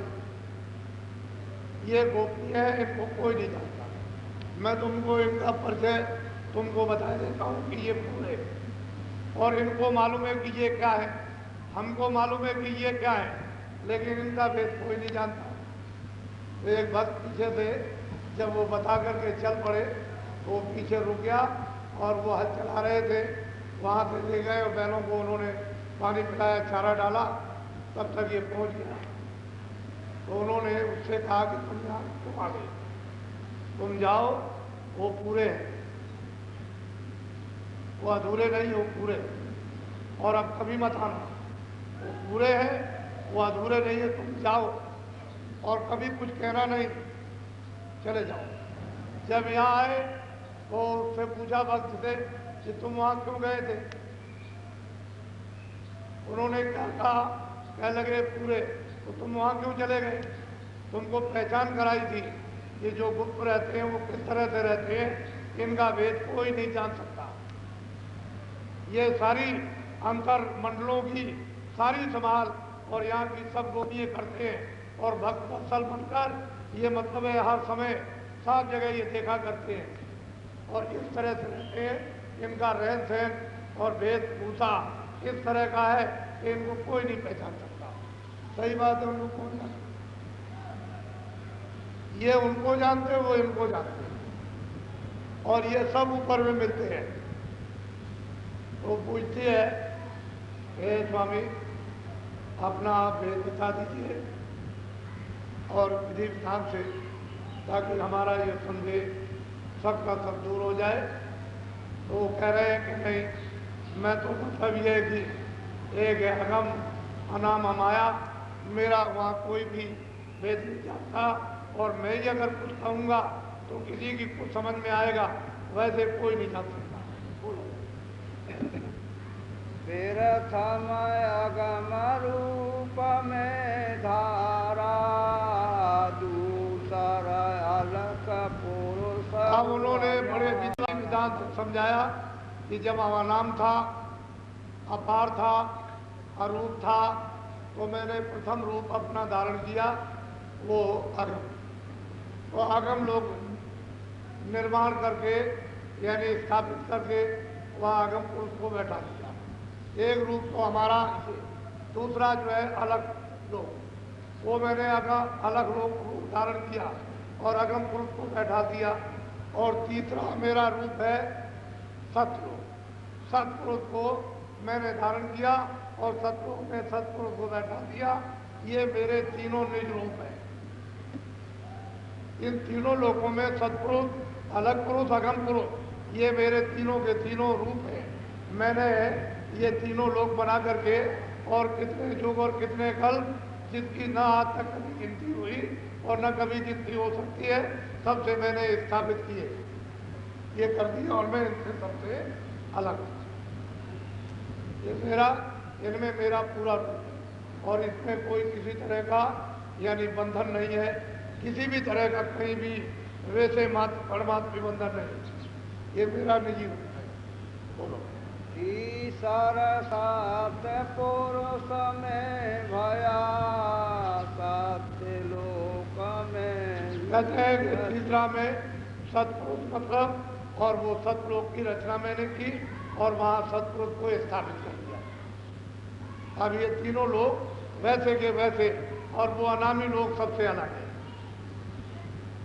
ये गोपनीय है, इनको कोई नहीं जानता। मैं तुमको इनका परिचय तुमको बता देता हूँ कि ये पूरे, और इनको मालूम है कि ये क्या है, हमको मालूम है कि ये क्या है, लेकिन इनका भेद कोई नहीं जानता। तो एक भक्त पीछे से जब वो बता करके चल पड़े तो वो पीछे रुक गया, और वो हल चला रहे थे, वहाँ से ले गए और बैलों को उन्होंने पानी पिलाया, चारा डाला, तब तक ये पहुँच गया। तो उन्होंने उससे कहा कि तुम यहाँ तुम आ गए, तुम जाओ, वो पूरे हैं, वो अधूरे नहीं, वो पूरे, और अब कभी मत आना, वो पूरे हैं, वो अधूरे नहीं है, तुम जाओ और कभी कुछ कहना नहीं, चले जाओ। जब यहाँ आए तो उससे पूछा भक्त से कि तुम वहां क्यों गए थे? उन्होंने क्या कहा? कह लगे पूरे, तो तुम वहां क्यों चले गए? तुमको पहचान कराई थी कि जो गुप्त रहते हैं वो किस तरह से रहते हैं, इनका भेद कोई नहीं जान सकता। ये सारी अंतर मंडलों की सारी संभाल और यहाँ की सब लोग ये करते हैं और भक्त वत्सल बनकर ये मतलब है हर समय सब जगह ये देखा करते हैं और इस तरह से रहते हैं। इनका रहन सहन और वेशभूषा इस तरह का है कि इनको कोई नहीं पहचान सकता। सही बात है, उनको कौन जानता? ये उनको जानते हैं, वो इनको जानते हैं और ये सब ऊपर में मिलते हैं। वो पूछती है, हे स्वामी अपना आप भेद बता दीजिए और विधि विधान से, ताकि हमारा ये संदेह सबका सब दूर हो जाए। तो वो कह रहे हैं कि नहीं, मैं तो मतलब ये है कि एक है अगम अनाम अमाया, मेरा वहाँ कोई भी भेद नहीं जानता और मैं ही अगर कुछ कहूँगा तो किसी की कुछ समझ में आएगा, वैसे कोई नहीं जान सकता। बोलो। प्रथम अगम रूप में धारा, दूसर अलग पुरुष। अब उन्होंने बड़े विधि विधान से समझाया कि जब हमारा नाम था, अपार था, अरूप था, तो मैंने प्रथम रूप अपना धारण किया, वो अगम। तो अगम लोग निर्माण करके यानी स्थापित करके वह अगम पुरुष को बैठा दिया। एक रूप तो हमारा, दूसरा जो है अलग लोग, वो मैंने अलग रूप धारण किया और अगम पुरुष को बैठा दिया। और तीसरा मेरा रूप है सतलोक, सतपुरुष को मैंने धारण किया और सतलोक में सतपुरुष को बैठा दिया। ये मेरे तीनों निज रूप हैं। इन तीनों लोकों में सतपुरुष, अलग पुरुष, अगम पुरुष, ये मेरे तीनों के तीनों रूप हैं। मैंने ये तीनों लोक बना करके और कितने युग और कितने कल, जिसकी न आज तक कभी गिनती हुई और न कभी गिनती हो सकती है, सबसे मैंने स्थापित किए, ये कर दिया और मैं इनसे सबसे अलग हूँ। ये मेरा, इनमें मेरा पूरा रूप है और इसमें कोई किसी तरह का यानी बंधन नहीं है, किसी भी तरह का कहीं भी वैसे मात्र परमात्मा बंधन नहीं। ये मेरा निजी रूप है। बोलो। ईश्वर सात पुरुष में भया, सत्य लोक में। कहते हैं कि तीसरा में सतपुरुष मतलब, और वो सतलोक की रचना मैंने की और वहाँ सतपुरुष को स्थापित कर दिया। अब ये तीनों लोग वैसे के वैसे और वो अनामी लोग सबसे अलग है,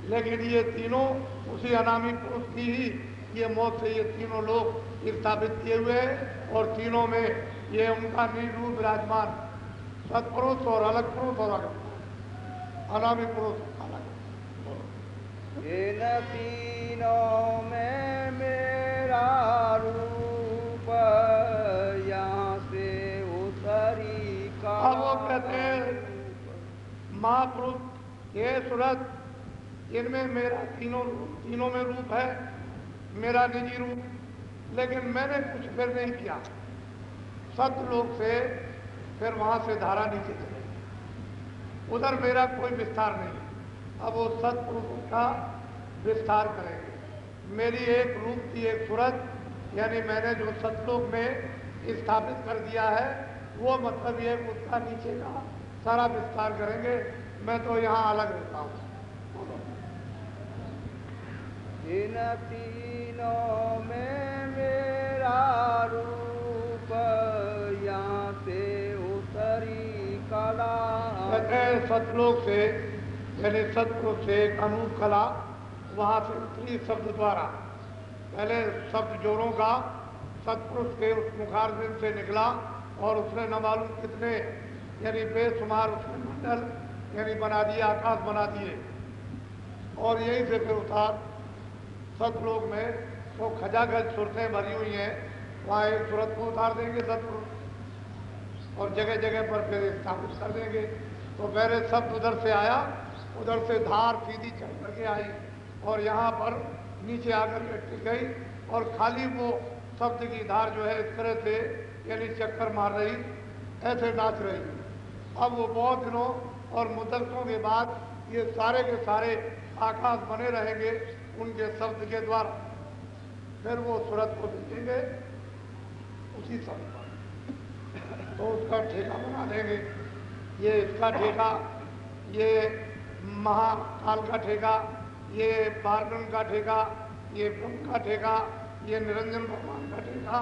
लेकिन ये तीनों उसी अनामी पुरुष की ही ये मौत से ये तीनों लोग स्थापित किए हुए हैं और तीनों में ये उनका निज रूप विराजमान, सतपुरुष और अलग पुरुष और अलग पुरुष, अनामी पुरुष अलग। इन तीनों में मेरा रूप, यहाँ से उतरी का। अब वो कहते हैं महापुरुष ये सूरत, इनमें मेरा तीनों में रूप है, मेरा निजी रूप, लेकिन मैंने कुछ फिर नहीं किया। सतलोक से फिर वहां से धारा नीचे चलेगी, उधर मेरा कोई विस्तार नहीं। अब वो सतपुरुष का विस्तार करेंगे। मेरी एक रूप की एक सूरत, यानी मैंने जो सतलोक में स्थापित कर दिया है, वो मतलब ये उसका नीचे का सारा विस्तार करेंगे। मैं तो यहाँ अलग रहता हूँ। इन तीनों में मेरा रूप, यहाँ से उतरी कला। सतलोक से यानी सतपुरुष से एक अनूप कला वहाँ से उतरी शब्द द्वारा। पहले शब्द जोरों का सतपुरुष के उस मुखारबिंद से निकला और उसने न मालूम कितने यानी बेशुमार उसने मंडल यानी बना दिए, आकाश बना दिए और यहीं से फिर उतार सतलोक में तो खजाखज सूरतें भरी हुई हैं, वहाँ एक सूरत को उतार देंगे सतपुरुष और जगह जगह पर फिर स्थापित कर देंगे। तो पहले शब्द उधर से आया, उधर से धार सीधी चल करके आई और यहाँ पर नीचे आकर के टिक गई और खाली वो शब्द की धार जो है इस तरह से यानी चक्कर मार रही, ऐसे नाच रही। अब वो बहुत दिनों और मुद्दतों के बाद ये सारे के सारे आकाश बने रहेंगे उनके शब्द के द्वारा। फिर वो सूरत को देखेंगे उसी शब्द पर, तो उसका ठेका बना देंगे। ये इसका ठेका, ये महाकाल का ठेका, ये पार्वन का ठेका, ये ब्रह्म का ठेका, ये निरंजन भगवान का ठेका,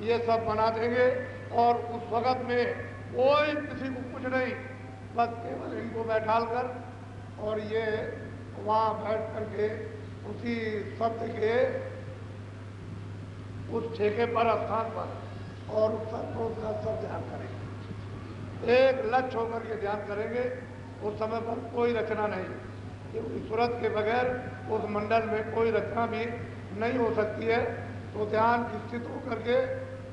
ये सब बना देंगे। और उस वक़्त में कोई किसी को कुछ नहीं, बस केवल इनको बैठाल कर और ये वहाँ बैठ करके उसी शब्द के उस ठेके पर, स्थान पर और उस का सब ध्यान करेंगे, एक लक्ष्य होकर के ध्यान करेंगे। उस समय पर कोई रचना नहीं, क्योंकि सूरत के बगैर उस मंडल में कोई रचना भी नहीं हो सकती है। तो ध्यान स्थित होकर के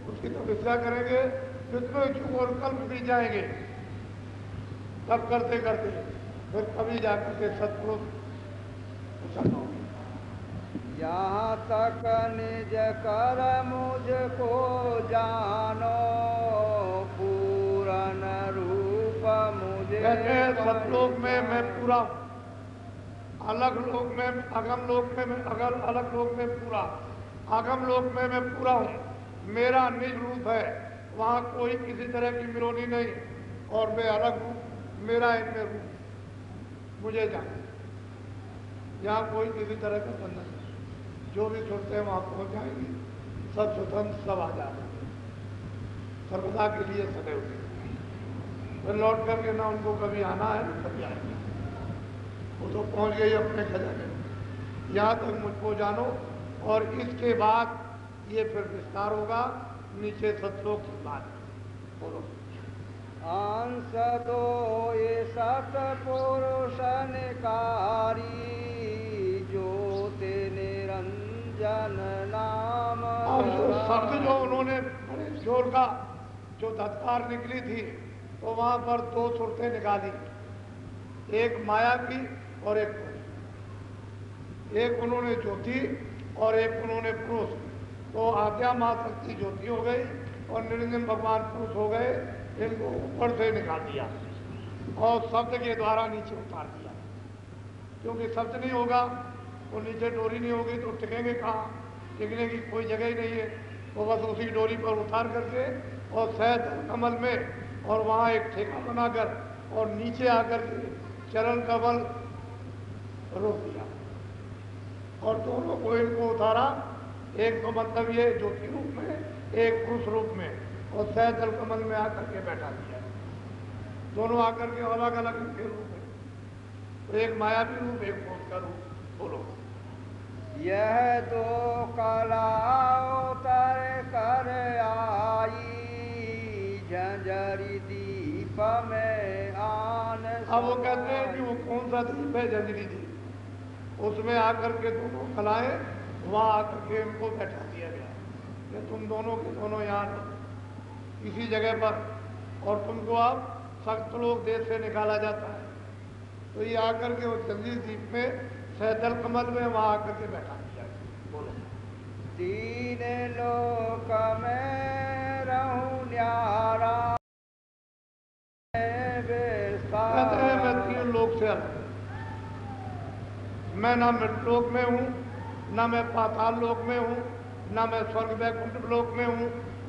उसकी तपस्या करेंगे, कितने युग और कल्प भी जाएंगे, तब करते करते फिर कभी जाकर के सत्पुरुष प्रसन्न होंगे। यहाँ तक निज कर मुझको जानो, पूरन रूप मुझे। कहते हैं सतलोक में मैं पूरा हूँ, अलग लोक में, अगम लोक में मैं अलग लोक में पूरा, आगम लोक में मैं पूरा हूँ। मेरा निज रूप है, वहाँ कोई किसी तरह की मिलोनी नहीं, और मैं अलग हूँ, मेरा इनमें रूप, मुझे जाने। यहाँ कोई किसी तरह का बंधन नहीं, जो भी सोचते हैं वहाँ पहुँच जाएंगे, सब स्वतंत्र, सब आजाद हैं, सर्वदा के लिए सदैव के। फिर लौट करके ना उनको कभी आना है ना कभी आएंगे, वो तो पहुँच गई अपने खजाने में। यहाँ तक मुझको जानो, और इसके बाद ये फिर विस्तार होगा नीचे सतलोक की बात। बोलो। अंश दो ये सतपुरुष निकारी, ज्योति निरंजन नाम। अब जो शब्द जो उन्होंने बड़े जोर का जो धत्कार निकली थी, तो वहाँ पर दो सुरतें निकाली, एक माया की और एक पुरुष। एक उन्होंने ज्योति और एक उन्होंने पुरुष। तो आद्या माँ शक्ति ज्योति हो गई और निरंजन भगवान पुरुष हो गए। इनको ऊपर से निकाल दिया और शब्द के द्वारा नीचे उतार दिया, क्योंकि शब्द नहीं होगा तो नीचे डोरी नहीं होगी तो टिकेंगे कहाँ, टिकने की कोई जगह ही नहीं है। तो बस उसी डोरी पर उतार करके और सहज कमल में और वहाँ एक ठेका बनाकर और नीचे आकर के चरण कमल रोक दिया और दोनों को इनको उतारा। एक तो मतलब ये ज्योति रूप में, एक पुरुष रूप में, और सहजल कमल में आकर के बैठा दिया। दोनों आकर के अलग अलग इनके रूप में, तो एक मायावी रूप, एक पुरुष का रूप। बोलो। यह दो कला उतर कर आई, झंझरी दीप में आन। अब वो कहते हैं कि वो कौन सा दीप है, झंझरी दीप। उसमें आकर के दोनों कलाएं वहाँ आकर के इनको बैठा दिया गया कि तुम दोनों के दोनों यहाँ इसी जगह पर, और तुमको अब सख्त लोग देश से निकाला जाता है। तो ये आकर के उस झंझरी दीप में सहजल कमल में वहाँ आकर के बैठा दिया। बोलो। तीन लोक में रहूं न्यारा, कहते हैं मैं तीन लोक से अलग, मैं ना मृतलोक में हूँ, ना मैं पाताल लोक में हूँ, ना मैं स्वर्ग वैकुंठ लोक में हूँ,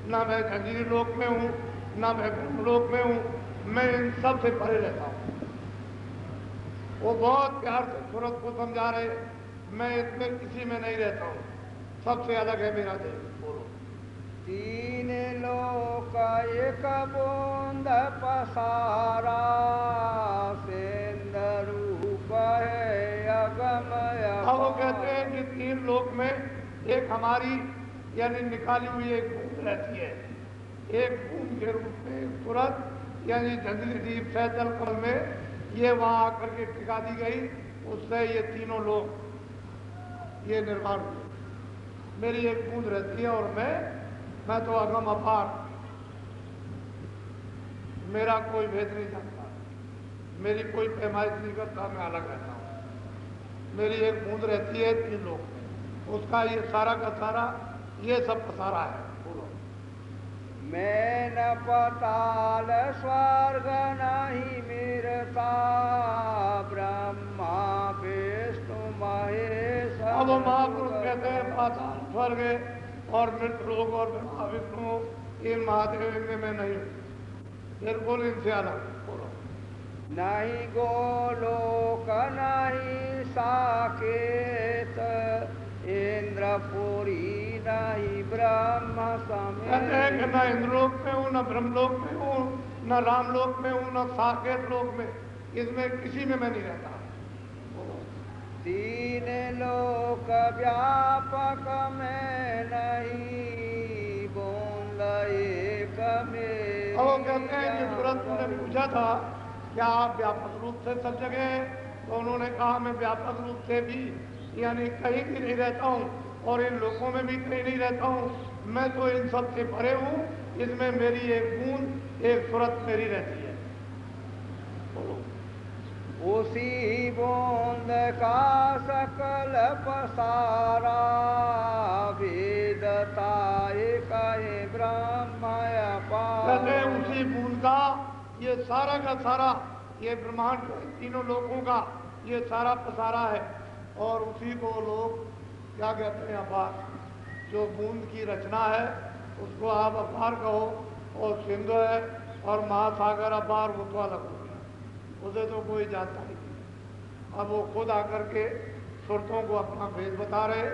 ना मैं झंझरी लोक में हूँ, ना मैं ब्रह्मलोक में हूँ। मैं इन सब से परे रहता हूँ। वो बहुत प्यार से सूरत को समझा रहे, मैं इसमें किसी में नहीं रहता हूँ, सबसे अलग है मेरा देश। बोलो। तीन लोक एक बूंद पसारा, सेंध रूप है अगम। अब वो कहते हैं कि तीन लोक में एक हमारी यानी निकाली हुई एक बूंद रहती है, एक बूंद के रूप में सूरत यानी झंझरी दीप सहजल कमल में ये वहाँ आकर के टिका दी गई। उससे ये तीनों लोग ये निर्माण हुए। मेरी एक बूंद रहती है और मैं तो अगम अपार, मेरा कोई भेद नहीं जानता, मेरी कोई पैमाइश नहीं करता, मैं अलग रहता हूँ। मेरी एक बूंद रहती है तीन लोग में, उसका ये सारा का सारा ये सब पसारा है। बोलो। मैं न पताल स्वर्ग नहीं मिलता, ब्रह्मा विष्णु महेश। अब महापुरुष कहते हैं पाताल स्वर्ग और मृतलोक और ब्रह्मा विष्णु इन महादेव इनमें मैं नहीं हूँ, बिल्कुल इनसे अलग। बोलो। नहीं गोलोक नहीं साकेत, इंद्रपुरी नहीं ब्रह्म कहते हैं कि समेत। न इंद्रलोक में हूँ, न ब्रह्मलोक में हूँ, न रामलोक में हूँ, न साकेत लोक में, इसमें किसी में मैं नहीं रहता। तीन लोक व्यापक में नहीं, बूंद एक में। अब वो कहते हैं कि तुरंत उन्होंने पूछा था क्या आप व्यापक रूप से सब जगह हैं, तो उन्होंने कहा मैं व्यापक रूप से भी यानी कहीं भी नहीं रहता हूँ और इन लोगों में भी कहीं नहीं रहता हूँ, मैं तो इन सब से परे हूँ, इसमें मेरी एक बूंद एक सूरत मेरी रहती है। उसी बूंद का सकल पसारा, वेदता एक ब्रह्म कहते हैं अपार। उसी बूंद का ये सारा का सारा ये ब्रह्मांड तीनों लोगों का ये सारा पसारा है और उसी को लोग क्या कहते हैं अपार। जो बूंद की रचना है उसको आप अपार कहो और सिंधु है और महासागर अपार वो तो अलग हो गया, उसे तो कोई जानता नहीं। अब वो खुद आकर के सुरतों को अपना भेद बता रहे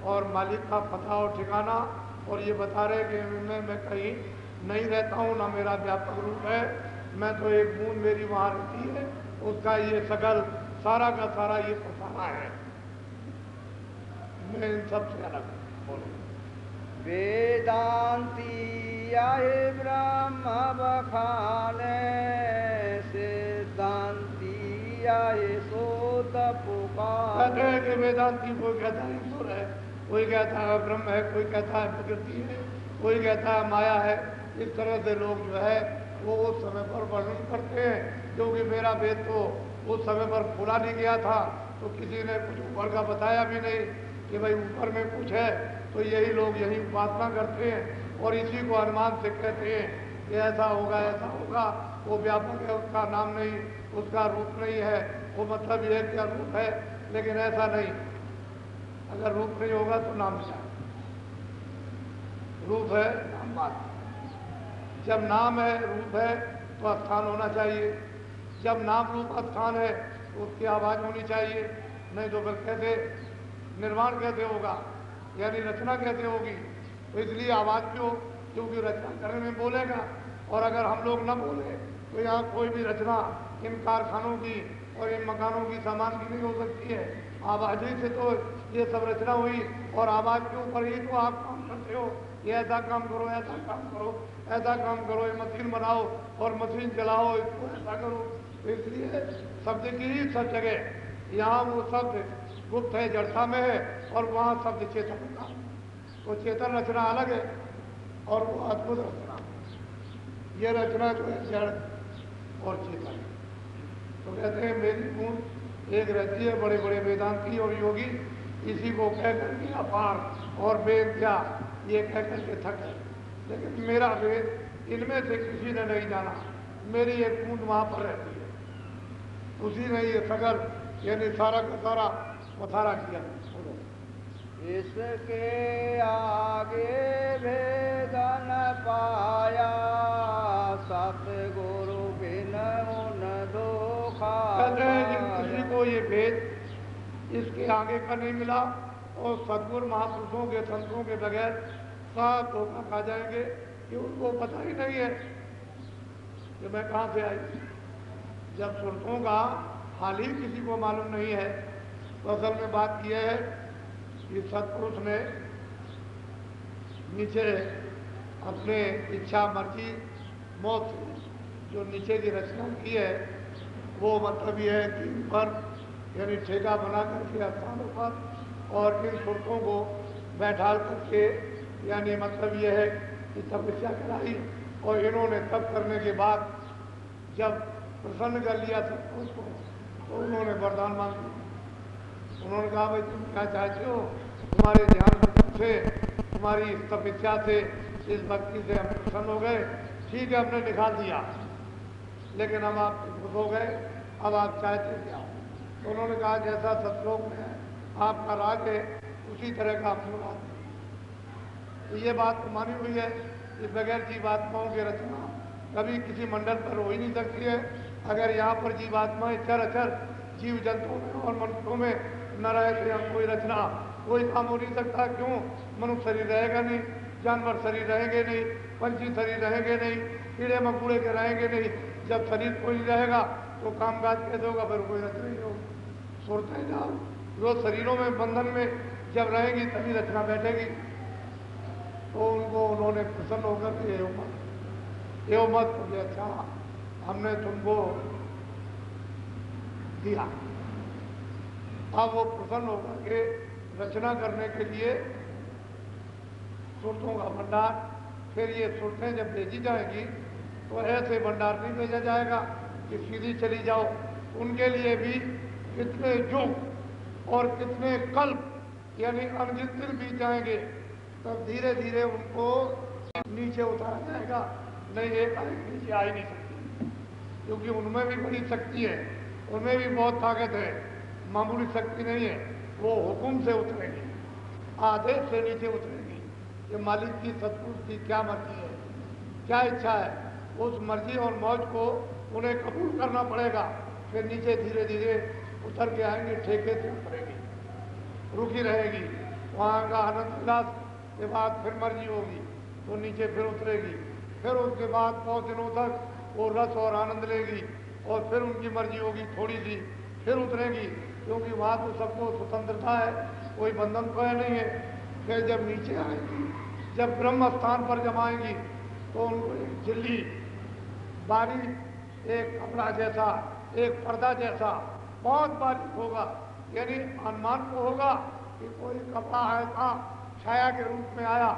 और मालिक का पता और ठिकाना और ये बता रहे कि मैं कहीं नहीं रहता हूँ, ना मेरा व्यापक रूप है, मैं तो एक बूंद मेरी वहाँ रहती है, उसका ये सकल सारा का सारा ये पसारा है, मैं इन सब से अलग हूँ। वेदांती आए ब्रह्म बखाने, सिद्धांती आए सोत पुकार। कहते हैं कि वेदांती कोई कहता है ईश्वर है, कोई कहता है ब्रह्म है, कोई कहता है प्रकृति है, कोई कहता है माया है। इस तरह से लोग जो है वो उस समय पर वर्णन करते हैं, क्योंकि मेरा वेद तो उस समय पर खुला नहीं गया था, तो किसी ने कुछ ऊपर का बताया भी नहीं कि भाई ऊपर में कुछ है, तो यही लोग यही उपासना करते हैं और इसी को अनुमान से कहते हैं कि ऐसा होगा ऐसा होगा। वो व्यापक है, उसका नाम नहीं, उसका रूप नहीं है, वो मतलब ये क्या रूप है, लेकिन ऐसा नहीं। अगर रूप नहीं होगा तो नाम क्या, रूप है नाम मात्र। जब नाम है रूप है तो स्थान होना चाहिए, जब नाम रूप स्थान है तो उसकी आवाज होनी चाहिए, नहीं तो फिर कैसे निर्माण कैसे होगा, यानी रचना कैसे होगी। तो इसलिए आवाज क्यों, क्योंकि रचना करने में बोलेगा, और अगर हम लोग न बोले तो यहाँ कोई भी रचना इन कारखानों की और इन मकानों की सामान की नहीं हो सकती है। आवाज ही से तो ये सब रचना हुई और आवाज के ऊपर ही तो आप काम करते हो, ये ऐसा काम करो, ऐसा काम करो, ऐसा काम करो, ये मशीन बनाओ और मशीन चलाओ, इसको ऐसा करो। तो इसलिए शब्द की ही सब जगह, यहाँ वो शब्द गुप्त है, जड़ता में है, और वहाँ शब्द चेतन का, तो चेतन रचना अलग है और वो अद्भुत रचना, ये रचना जो है जड़ और चेतन। तो कहते हैं मेरी बूंद एक रहती है, बड़े बड़े वेदांती और योगी इसी को कह करके अपार और वेद क्या ये कह करके थक गए, लेकिन मेरा वेद इनमें से किसी ने नहीं जाना, मेरी एक बूंद वहाँ पर रहती है, उसी ने ये सगल यानी सारा का सारा पसारा किया। इसके आगे भेद न पाया, सतगुरु बिन न धोखा। कहते हैं जिन किसी को ये भेद इसके आगे का नहीं मिला और सदगुरु महापुरुषों के संतों के बगैर सब धोखा खा जाएंगे कि उनको पता ही नहीं है कि मैं कहाँ से आई। जब सुरतों का हाल ही किसी को मालूम नहीं है, तो असल में बात यह है कि सत्पुरुष ने नीचे अपने इच्छा मर्जी मौत जो नीचे की रचना की है, वो मतलब ये है कि ऊपर यानी ठेका बना करके स्थानों पर और इन सुरतों को बैठाल करके यानी मतलब ये है कि तपस्या कराई, और इन्होंने तप करने के बाद जब प्रसन्न कर लिया सत्पुरुष को, तो उन्होंने वरदान मांग लिया। उन्होंने कहा भाई तुम क्या चाहते हो, तुम्हारे ध्यान से तुम्हारी इस तपस्या से, इस भक्ति से हम प्रसन्न हो गए, ठीक है हमने निकाल दिया, लेकिन हम आपसे खुश हो गए, अब आप चाहते क्या हो? तो उन्होंने कहा जैसा सतलोक में आपका राज है उसी तरह का हम राज है। तो ये बात तो मानी हुई है कि बगैर जीवात्माओं की रचना कभी किसी मंडल पर हो ही नहीं सकती है। अगर यहाँ पर जीवात्माएं चर जीव जंतुओं में और मनुष्यों में न रहे तो यहाँ कोई रचना, कोई काम हो नहीं सकता। क्यों? मनुष्य शरीर रहेगा नहीं, जानवर शरीर रहेंगे नहीं, पंछी शरीर रहेंगे नहीं, कीड़े मकोड़े के रहेंगे नहीं। जब शरीर कोई नहीं रहेगा तो कामकाज कैसे होगा? फिर कोई रचना ही होगी। सोचते हैं जाओ, जो शरीरों में बंधन में जब रहेगी तभी रचना बैठेगी। तो उनको उन्होंने प्रसन्न होकर के यो मत मुझे अच्छा हमने तुमको दिया। अब वो प्रसन्न होकर के रचना करने के लिए सुरतों का भंडार, फिर ये सुरतें जब भेजी जाएंगी तो ऐसे भंडार नहीं भेजा जाएगा कि सीधी चली जाओ। उनके लिए भी कितने युग और कितने कल्प यानी अनगिनत दिन बीत जाएंगे, तब धीरे धीरे उनको नीचे उतारा जाएगा। नहीं एक नीचे आ ही नहीं सकती, क्योंकि उनमें भी बड़ी शक्ति है, उनमें भी बहुत ताकत है, मामूली शक्ति नहीं है। वो हुक्म से उतरेगी, आदेश से नीचे उतरेगी। ये मालिक की सतपुरुष की क्या मर्जी है, क्या इच्छा है, उस मर्जी और मौज को उन्हें कबूल करना पड़ेगा। फिर नीचे धीरे धीरे उतर के आएंगे, ठेके से उतरेगी, रुकी रहेगी। वहाँ का आनंद उल्लास के बाद फिर मर्जी होगी तो नीचे फिर उतरेगी। फिर उसके बाद बहुत दिनों तक वो रस और आनंद लेगी और फिर उनकी मर्जी होगी थोड़ी सी फिर उतरेगी, क्योंकि वहाँ तो सबको स्वतंत्रता है, कोई बंधन तो है नहीं है। फिर जब नीचे आएंगी, जब ब्रह्म स्थान पर जब आएंगी तो उनको एक झिल्ली बारी, एक कपड़ा जैसा, एक पर्दा जैसा बहुत बारीक होगा, यानी अनुमान को होगा कि कोई कपड़ा ऐसा छाया के रूप में आया।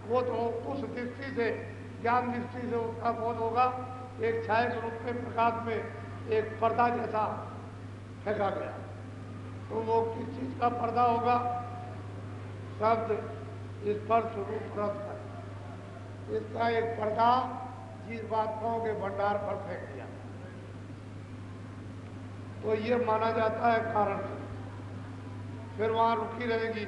वो तो उस दृष्टि से, ज्ञान दृष्टि से उसका बोध होगा, एक छाया के रूप में प्रकाश में एक पर्दा जैसा फेंका गया। तो वो किस चीज का पर्दा होगा? शब्द स्पर्श रूप रस है, इसका एक पर्दा जीवात्माओं के भंडार पर फेंक दिया। तो ये माना जाता है कारण। फिर वहां रुकी रहेगी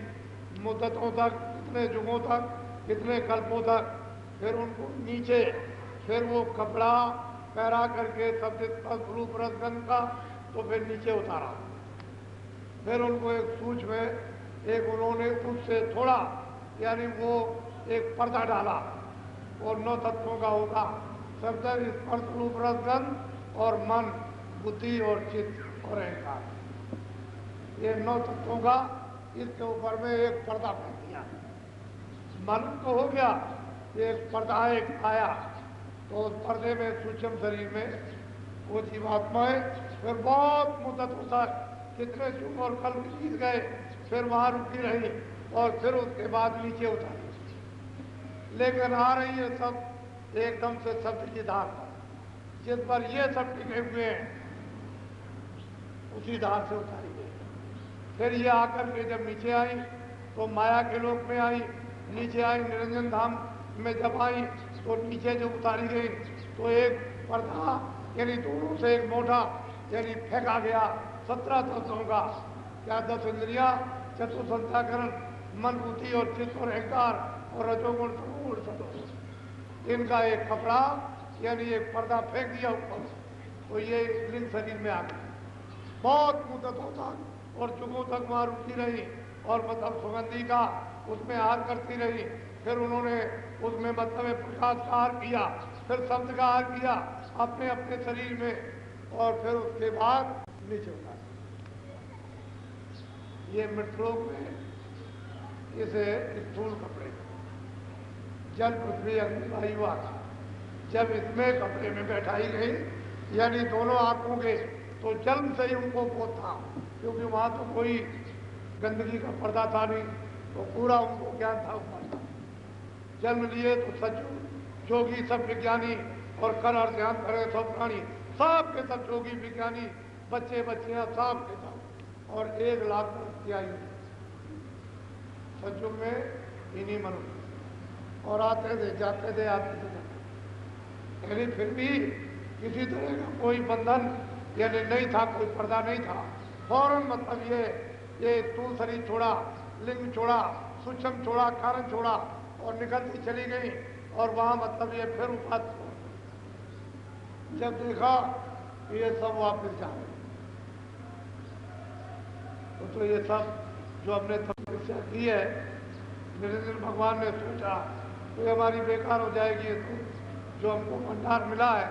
मुद्दतों तक, कितने युगों तक, कितने कल्पों तक। फिर उनको नीचे फिर वो कपड़ा पहरा करके शब्द रूप रसगंध का तो फिर नीचे उतारा। फिर उनको एक सूच में एक उन्होंने उससे थोड़ा यानी वो एक पर्दा डाला और 9 तत्वों का होगा, शब्द स्पर्श रूप रसगंध और मन, बुद्धि और चित्त और अहंकार, ये 9 तत्वों का इसके ऊपर में एक पर्दा फेंक दिया। मालूम तो हो गया एक पर्दा एक आया, तो उस पर्दे में सूक्ष्म शरीर में वो जीवात्माएं फिर बहुत मुद्दतों तक कितने युग और कल बीत गए, फिर वहां रुकी रही और फिर उसके बाद नीचे उतारी। लेकिन आ रही है सब एकदम से शब्द की धार पर, जिस पर ये सब टिके हुए हैं उसी धार से उतारी गई। फिर ये आकर के जब नीचे आई तो माया के लोक में आई, नीचे आई निरंजन धाम में जब आई तो नीचे जो उतारी गई तो एक पर्दा यानी दोनों से एक मोटा यानी फेंका गया 17 तत्वों का। क्या 10 इंद्रिया, चतुर्संध्याकरण, मन, बुद्धि और चित्त और अहंकार और रजोगुण तमोगुण सतोगुण, इनका एक कपड़ा यानी एक पर्दा फेंक दिया ऊपर, तो ये लिंग शरीर में आ गया। बहुत मुद्दतों तक और युगों तक वहां रुकी रही और मतलब सुगंधी का उसमें हार करती रही। फिर उन्होंने उसमें मतलब प्रकाश का हार किया, फिर शब्द का हार किया अपने अपने शरीर में, और फिर उसके बाद नीचे उतारा। ये मृतलोक में इसे स्थूल कपड़े, जल पृथ्वी अग्नि वायु आकाश, जब इसमें कपड़े में बैठाई गई यानी दोनों आंखों के, तो जन्म से ही उनको बोध था, क्योंकि वहां तो कोई गंदगी का पर्दा था नहीं, तो पूरा उनको ज्ञान था ऊपर था। जन्म लिए तो सच जोगी सब विज्ञानी और कर और ध्यान करे सब प्राणी, सब के सब जोगी विज्ञानी, बच्चे बच्चियां सब के सब, और 1 लाख वर्ष की आयु सचुग में इन्हीं मनुष्य। और आते थे जाते थे, आते थे जाते थे। यानी फिर भी किसी तरह का कोई बंधन यानी नहीं था, कोई पर्दा नहीं था। फौरन मतलब ये स्थूल शरीर छोड़ा, लिंग छोड़ा, सूक्ष्म छोड़ा, कारण छोड़ा और निकलती चली गई। और वहां मतलब ये फिर उपात जब देखा ये सब वापस जा रहे, तो ये सब जो हमने तपस्या की है, निरंजन भगवान ने सोचा तो ये हमारी बेकार हो जाएगी। तो जो हमको भंडार मिला है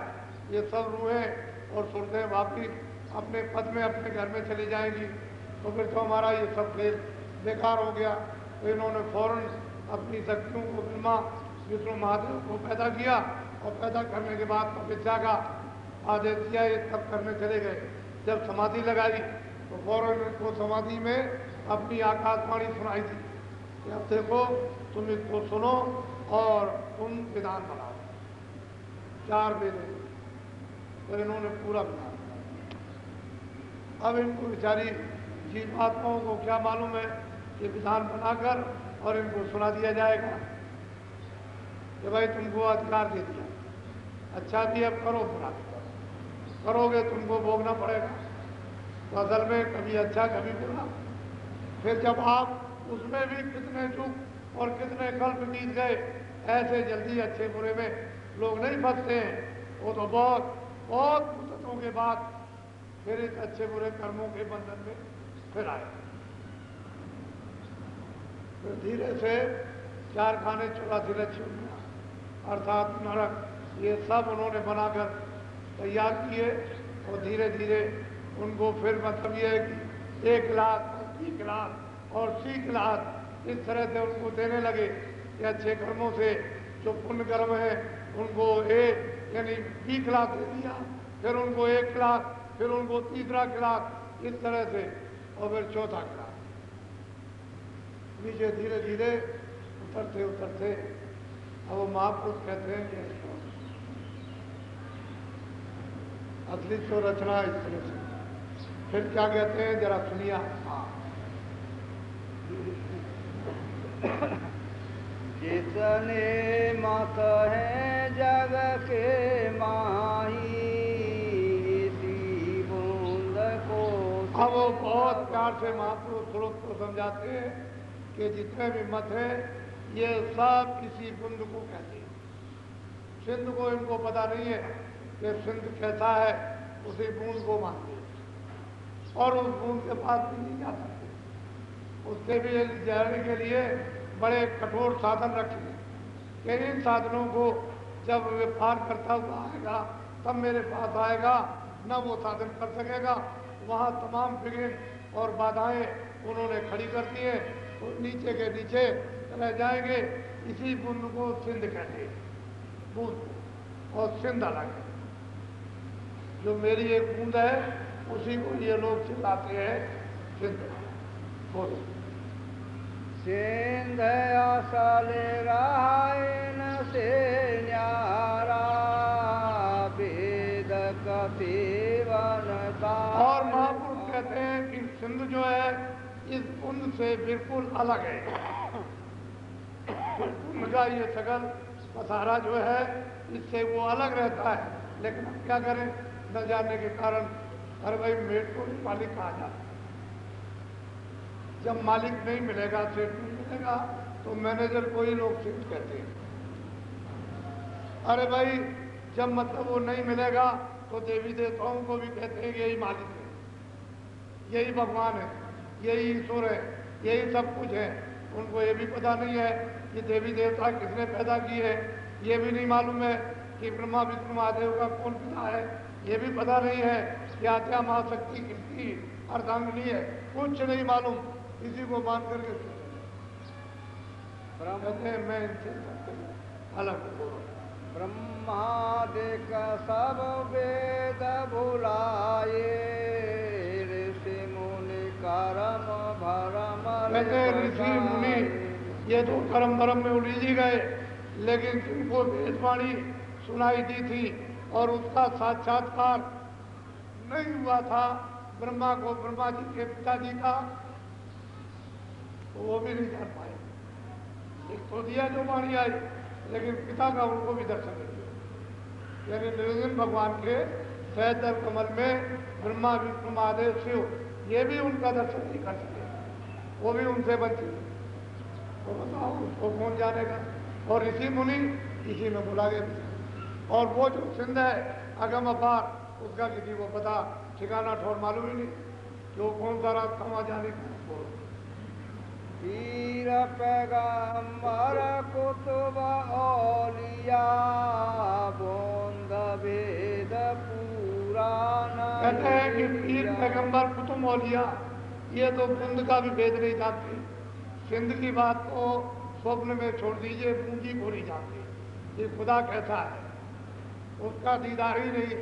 ये सब रूहें और सुरतें वापिस अपने पद में अपने घर में चली जाएंगी। तो फिर तो हमारा ये सब खेल बेकार हो गया। तो इन्होंने फौरन अपनी शक्तियों को ब्रह्मा विष्णु महादेव को पैदा किया और पैदा करने के बाद तपस्या का आदेश दिया, ये तब करने चले गए। जब समाधि लगाई तो फौरन इनको समाधि में अपनी आकाशवाणी सुनाई थी कि अब देखो तुम इसको सुनो और तुम विधान बनाओ। 4 वेद तो इन्होंने पूरा विधान बनाया। अब इनको बेचारी जीवात्माओं को क्या मालूम है कि विधान बनाकर और इनको सुना दिया जाएगा कि भाई तुमको अधिकार दे दिया, अच्छा भी अब करो, बुरा भी करो, करोगे तुमको भोगना पड़ेगा। तो असल में कभी अच्छा कभी बुरा। फिर जब आप उसमें भी कितने युग और कितने कल्प बीत गए, ऐसे जल्दी अच्छे बुरे में लोग नहीं फंसते हैं। वो तो बहुत बहुत मुद्दतों के बाद फिर इस अच्छे बुरे कर्मों के बंधन में फिर आए। फिर धीरे से 4 खाने चूल्हा धीरे छूटना अर्थात नरक, ये सब उन्होंने बनाकर तैयार किए और धीरे धीरे उनको फिर मतलब ये है कि 1 लाख, 20 लाख और 30 लाख इस तरह से उनको देने लगे कि अच्छे कर्मों से जो पुण्य कर्म है उनको यानी 20 लाख दे दिया, फिर उनको 1 लाख, फिर उनको तीसरा क्लास, इस तरह से और फिर चौथा क्लास। नीचे धीरे धीरे उतरते उतरते अब वो महापुरुष कहते हैं कि असली तो रचना इस तरह से। फिर क्या कहते हैं जरा सुनिया। जितने मत हैं जग के माही, इसी बूंद को। अब वो बहुत प्यार से महापुरुष श्लोक को समझाते हैं कि जितने भी मत हैं ये सब इसी बूंद को कहते हैं। सिंध को इनको पता नहीं है कि सिंध कैसा है, उसी बूंद को मानते हैं और उस बूंद के पास भी नहीं जा सकते। उससे भी जाने के लिए बड़े कठोर साधन रखे कि इन साधनों को जब वे पार करता हुआ आएगा तब मेरे पास आएगा, न वो साधन कर सकेगा। वहाँ तमाम विघ्न और बाधाएं उन्होंने खड़ी कर दी हैं, तो नीचे के नीचे रह जाएंगे। इसी बूंद को सिंध कहते हैं, बूंद और सिंध अलग है। जो मेरी एक बूंद है उसी को ये लोग चिल्लाते हैं सिंध। बोलो। सिंध असल रायन से न्यारा, वेद कपिवन का। और महापुरुष कहते हैं कि सिंध जो है इस कुंड से बिल्कुल अलग है। कुंड का ये सकल पसारा जो है इससे वो अलग रहता है, लेकिन हम क्या करें न जानने के कारण। अरे भाई मेट को भी मालिक कहा जाता है। जब मालिक नहीं मिलेगा, सेठ नहीं मिलेगा, तो मैनेजर को ही लोग सेठ कहते हैं। अरे भाई जब मतलब वो नहीं मिलेगा तो देवी देवताओं को भी कहते हैं यही मालिक है, यही भगवान है, यही ईश्वर है, यही सब कुछ है। उनको ये भी पता नहीं है कि देवी देवता किसने पैदा किए हैं, ये भी नहीं मालूम है कि ब्रह्मा विष्णु महादेव का कौन पिता है, ये भी पता नहीं है कि आद्या महाशक्ति किसकी अर्धांगिनी है, कुछ नहीं मालूम। इसी को मान करके कहते हैं मैं इनसे अलग हूँ। ब्रह्मादिक सब वेद भुलाए, ऋषि मुनि कर्म भरम। कहते हैं ऋषि मुनि ये तो कर्म भरम में उलझी गए, लेकिन जिनको वेदवाणी सुनाई दी थी और उसका साक्षात्कार नहीं हुआ था ब्रह्मा को, ब्रह्मा जी के पिताजी का, तो वो भी नहीं जान पाए। एक तो दिया जो वाणी आई लेकिन पिता का उनको भी दर्शन नहीं दिया। यानी निरंजन भगवान के सहजल कमल में ब्रह्मा विष्णु महादेव शिव ये भी उनका दर्शन नहीं कर सके, वो भी उनसे वंचित। तो बताओ उसको कौन जानेगा। और ऋषि मुनि इसी में बोला गया। और वो जो सिंध है अगम अपार, उसका किसी को पता ठिकाना ठोर मालूम ही नहीं कि वो कौन सा रास्ता वहां जाने का। पीर पैगंबर कुतुब औलिया बोंद भेद पुराण। कहते हैं कि पीर पैगंबर कुतुब औलिया ये तो बुंद का भी भेद नहीं जानते। सिंध की बात तो स्वप्न में छोड़ दीजिए, पूंजी को नहीं जानते। ये खुदा कैसा है, उसका दीदार ही नहीं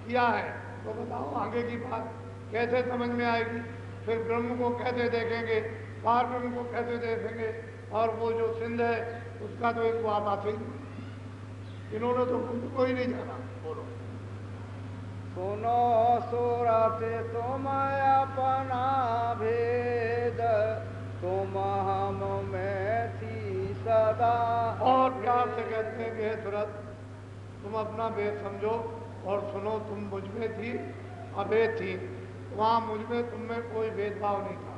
किया है तो बताओ आगे की बात कैसे समझ में आएगी। फिर ब्रह्म को कैसे देखेंगे, पार ब्रह्म को कैसे देखेंगे। और वो जो सिंध है उसका तो एक बात आती ही। इन्होंने तो बुंद को ही नहीं जाना। बोलो सुनो सुरत तुम अपना भेद, तुम हम में थी सदा। और प्यार से कहते हैं कि हे सुरत तुम अपना भेद समझो और सुनो, तुम मुझ में थी अभेद थी। वहाँ मुझ में तुम में कोई भेदभाव नहीं था।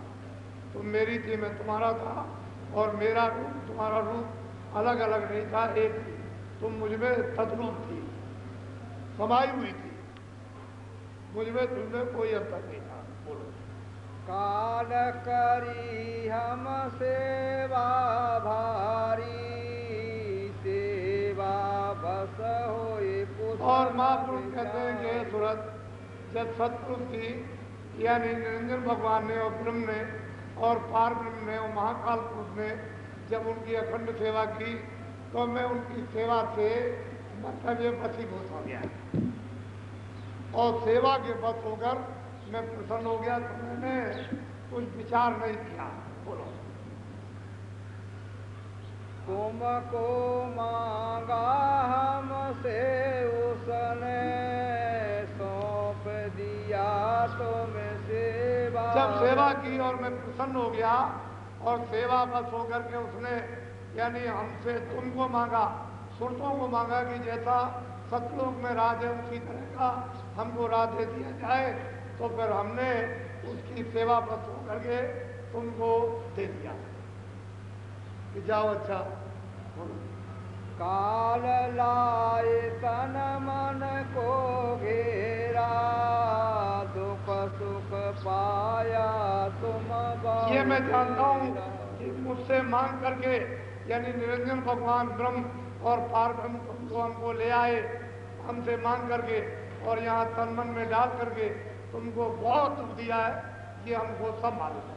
तुम मेरी थी, मैं तुम्हारा था। और मेरा रूप तुम्हारा रूप अलग अलग नहीं था, एक थी। तुम मुझ में तद्रूप थी, समाई हुई थी। मुझ में तुमने कोई अंतर नहीं था। बोलो काल करी हम सेवा भारी, सेवा बस होए कुछ। और महापुरुष कहते हैं कि सूरत जब सतपुरुष थी यानी निरंजन भगवान ने और ब्रह्म ने और पार ब्रह्म ने और महाकाल पुरुष ने जब उनकी अखंड सेवा की तो मैं उनकी सेवा से मतलब ये वशीभूत हो गया। और सेवा के बस होकर मैं प्रसन्न हो गया तो मैंने कुछ विचार नहीं किया। बोलो तुमको मांगा हमसे उसने, सौंप दिया तुम्हें सेवा। जब सेवा की और मैं प्रसन्न हो गया और सेवा बस होकर के उसने यानी हमसे तुमको मांगा, सुरतों को मांगा कि जैसा सतलोक में राज है उसी तरह का हमको राज दे दिया जाए। तो फिर हमने उसकी सेवा बस होकर के तुमको दे दिया कि जाओ। अच्छा काल लाए तन मन को घेरा, दुख सुख पाया तुम। ये मैं जानता हूँ कि मुझसे मांग करके यानी निरंजन भगवान ब्रह्म और पार ब्रह्म तुमको हमको ले आए, हमसे मांग करके और यहाँ तन मन में डाल करके तुमको बहुत दुख दिया है कि हमको सब मालूम है।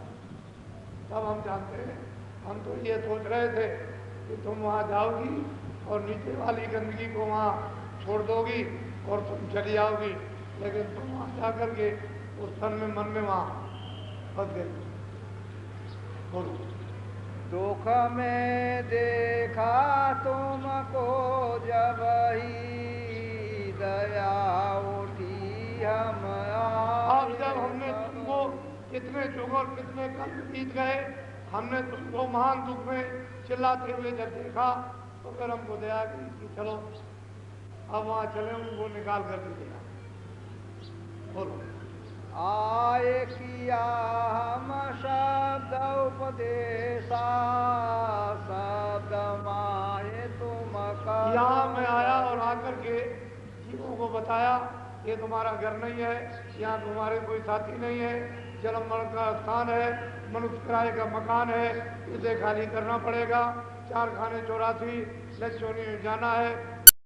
तब हम जानते हैं। हम तो ये सोच रहे थे कि तुम वहाँ जाओगी और नीचे वाली गंदगी को वहाँ छोड़ दोगी और तुम चली आओगी, लेकिन तुम वहाँ जा करके उस तन में मन में वहाँ फंस गई। बोलो दुख में देखा तुमको जब ही, दया उठी हम। अब जब हमने तुमको कितने युग और कितने कल बीत गए, हमने तुमको महान दुख में चिल्लाते हुए जब देखा तो फिर हमको दया की कि चलो अब वहाँ चले, उनको निकाल कर दीजिएगा। बोलो आए किया हम शब्द उपदेशा, शब्द माए तुम का। यहाँ मैं आया और आकर के जीवों को बताया ये तुम्हारा घर नहीं है, यहाँ तुम्हारे कोई साथी नहीं है, जन्म मरण का स्थान है, मनुष्य किराए का मकान है, इसे खाली करना पड़ेगा। 4 खाने 84 लक्ष्योनी में जाना है,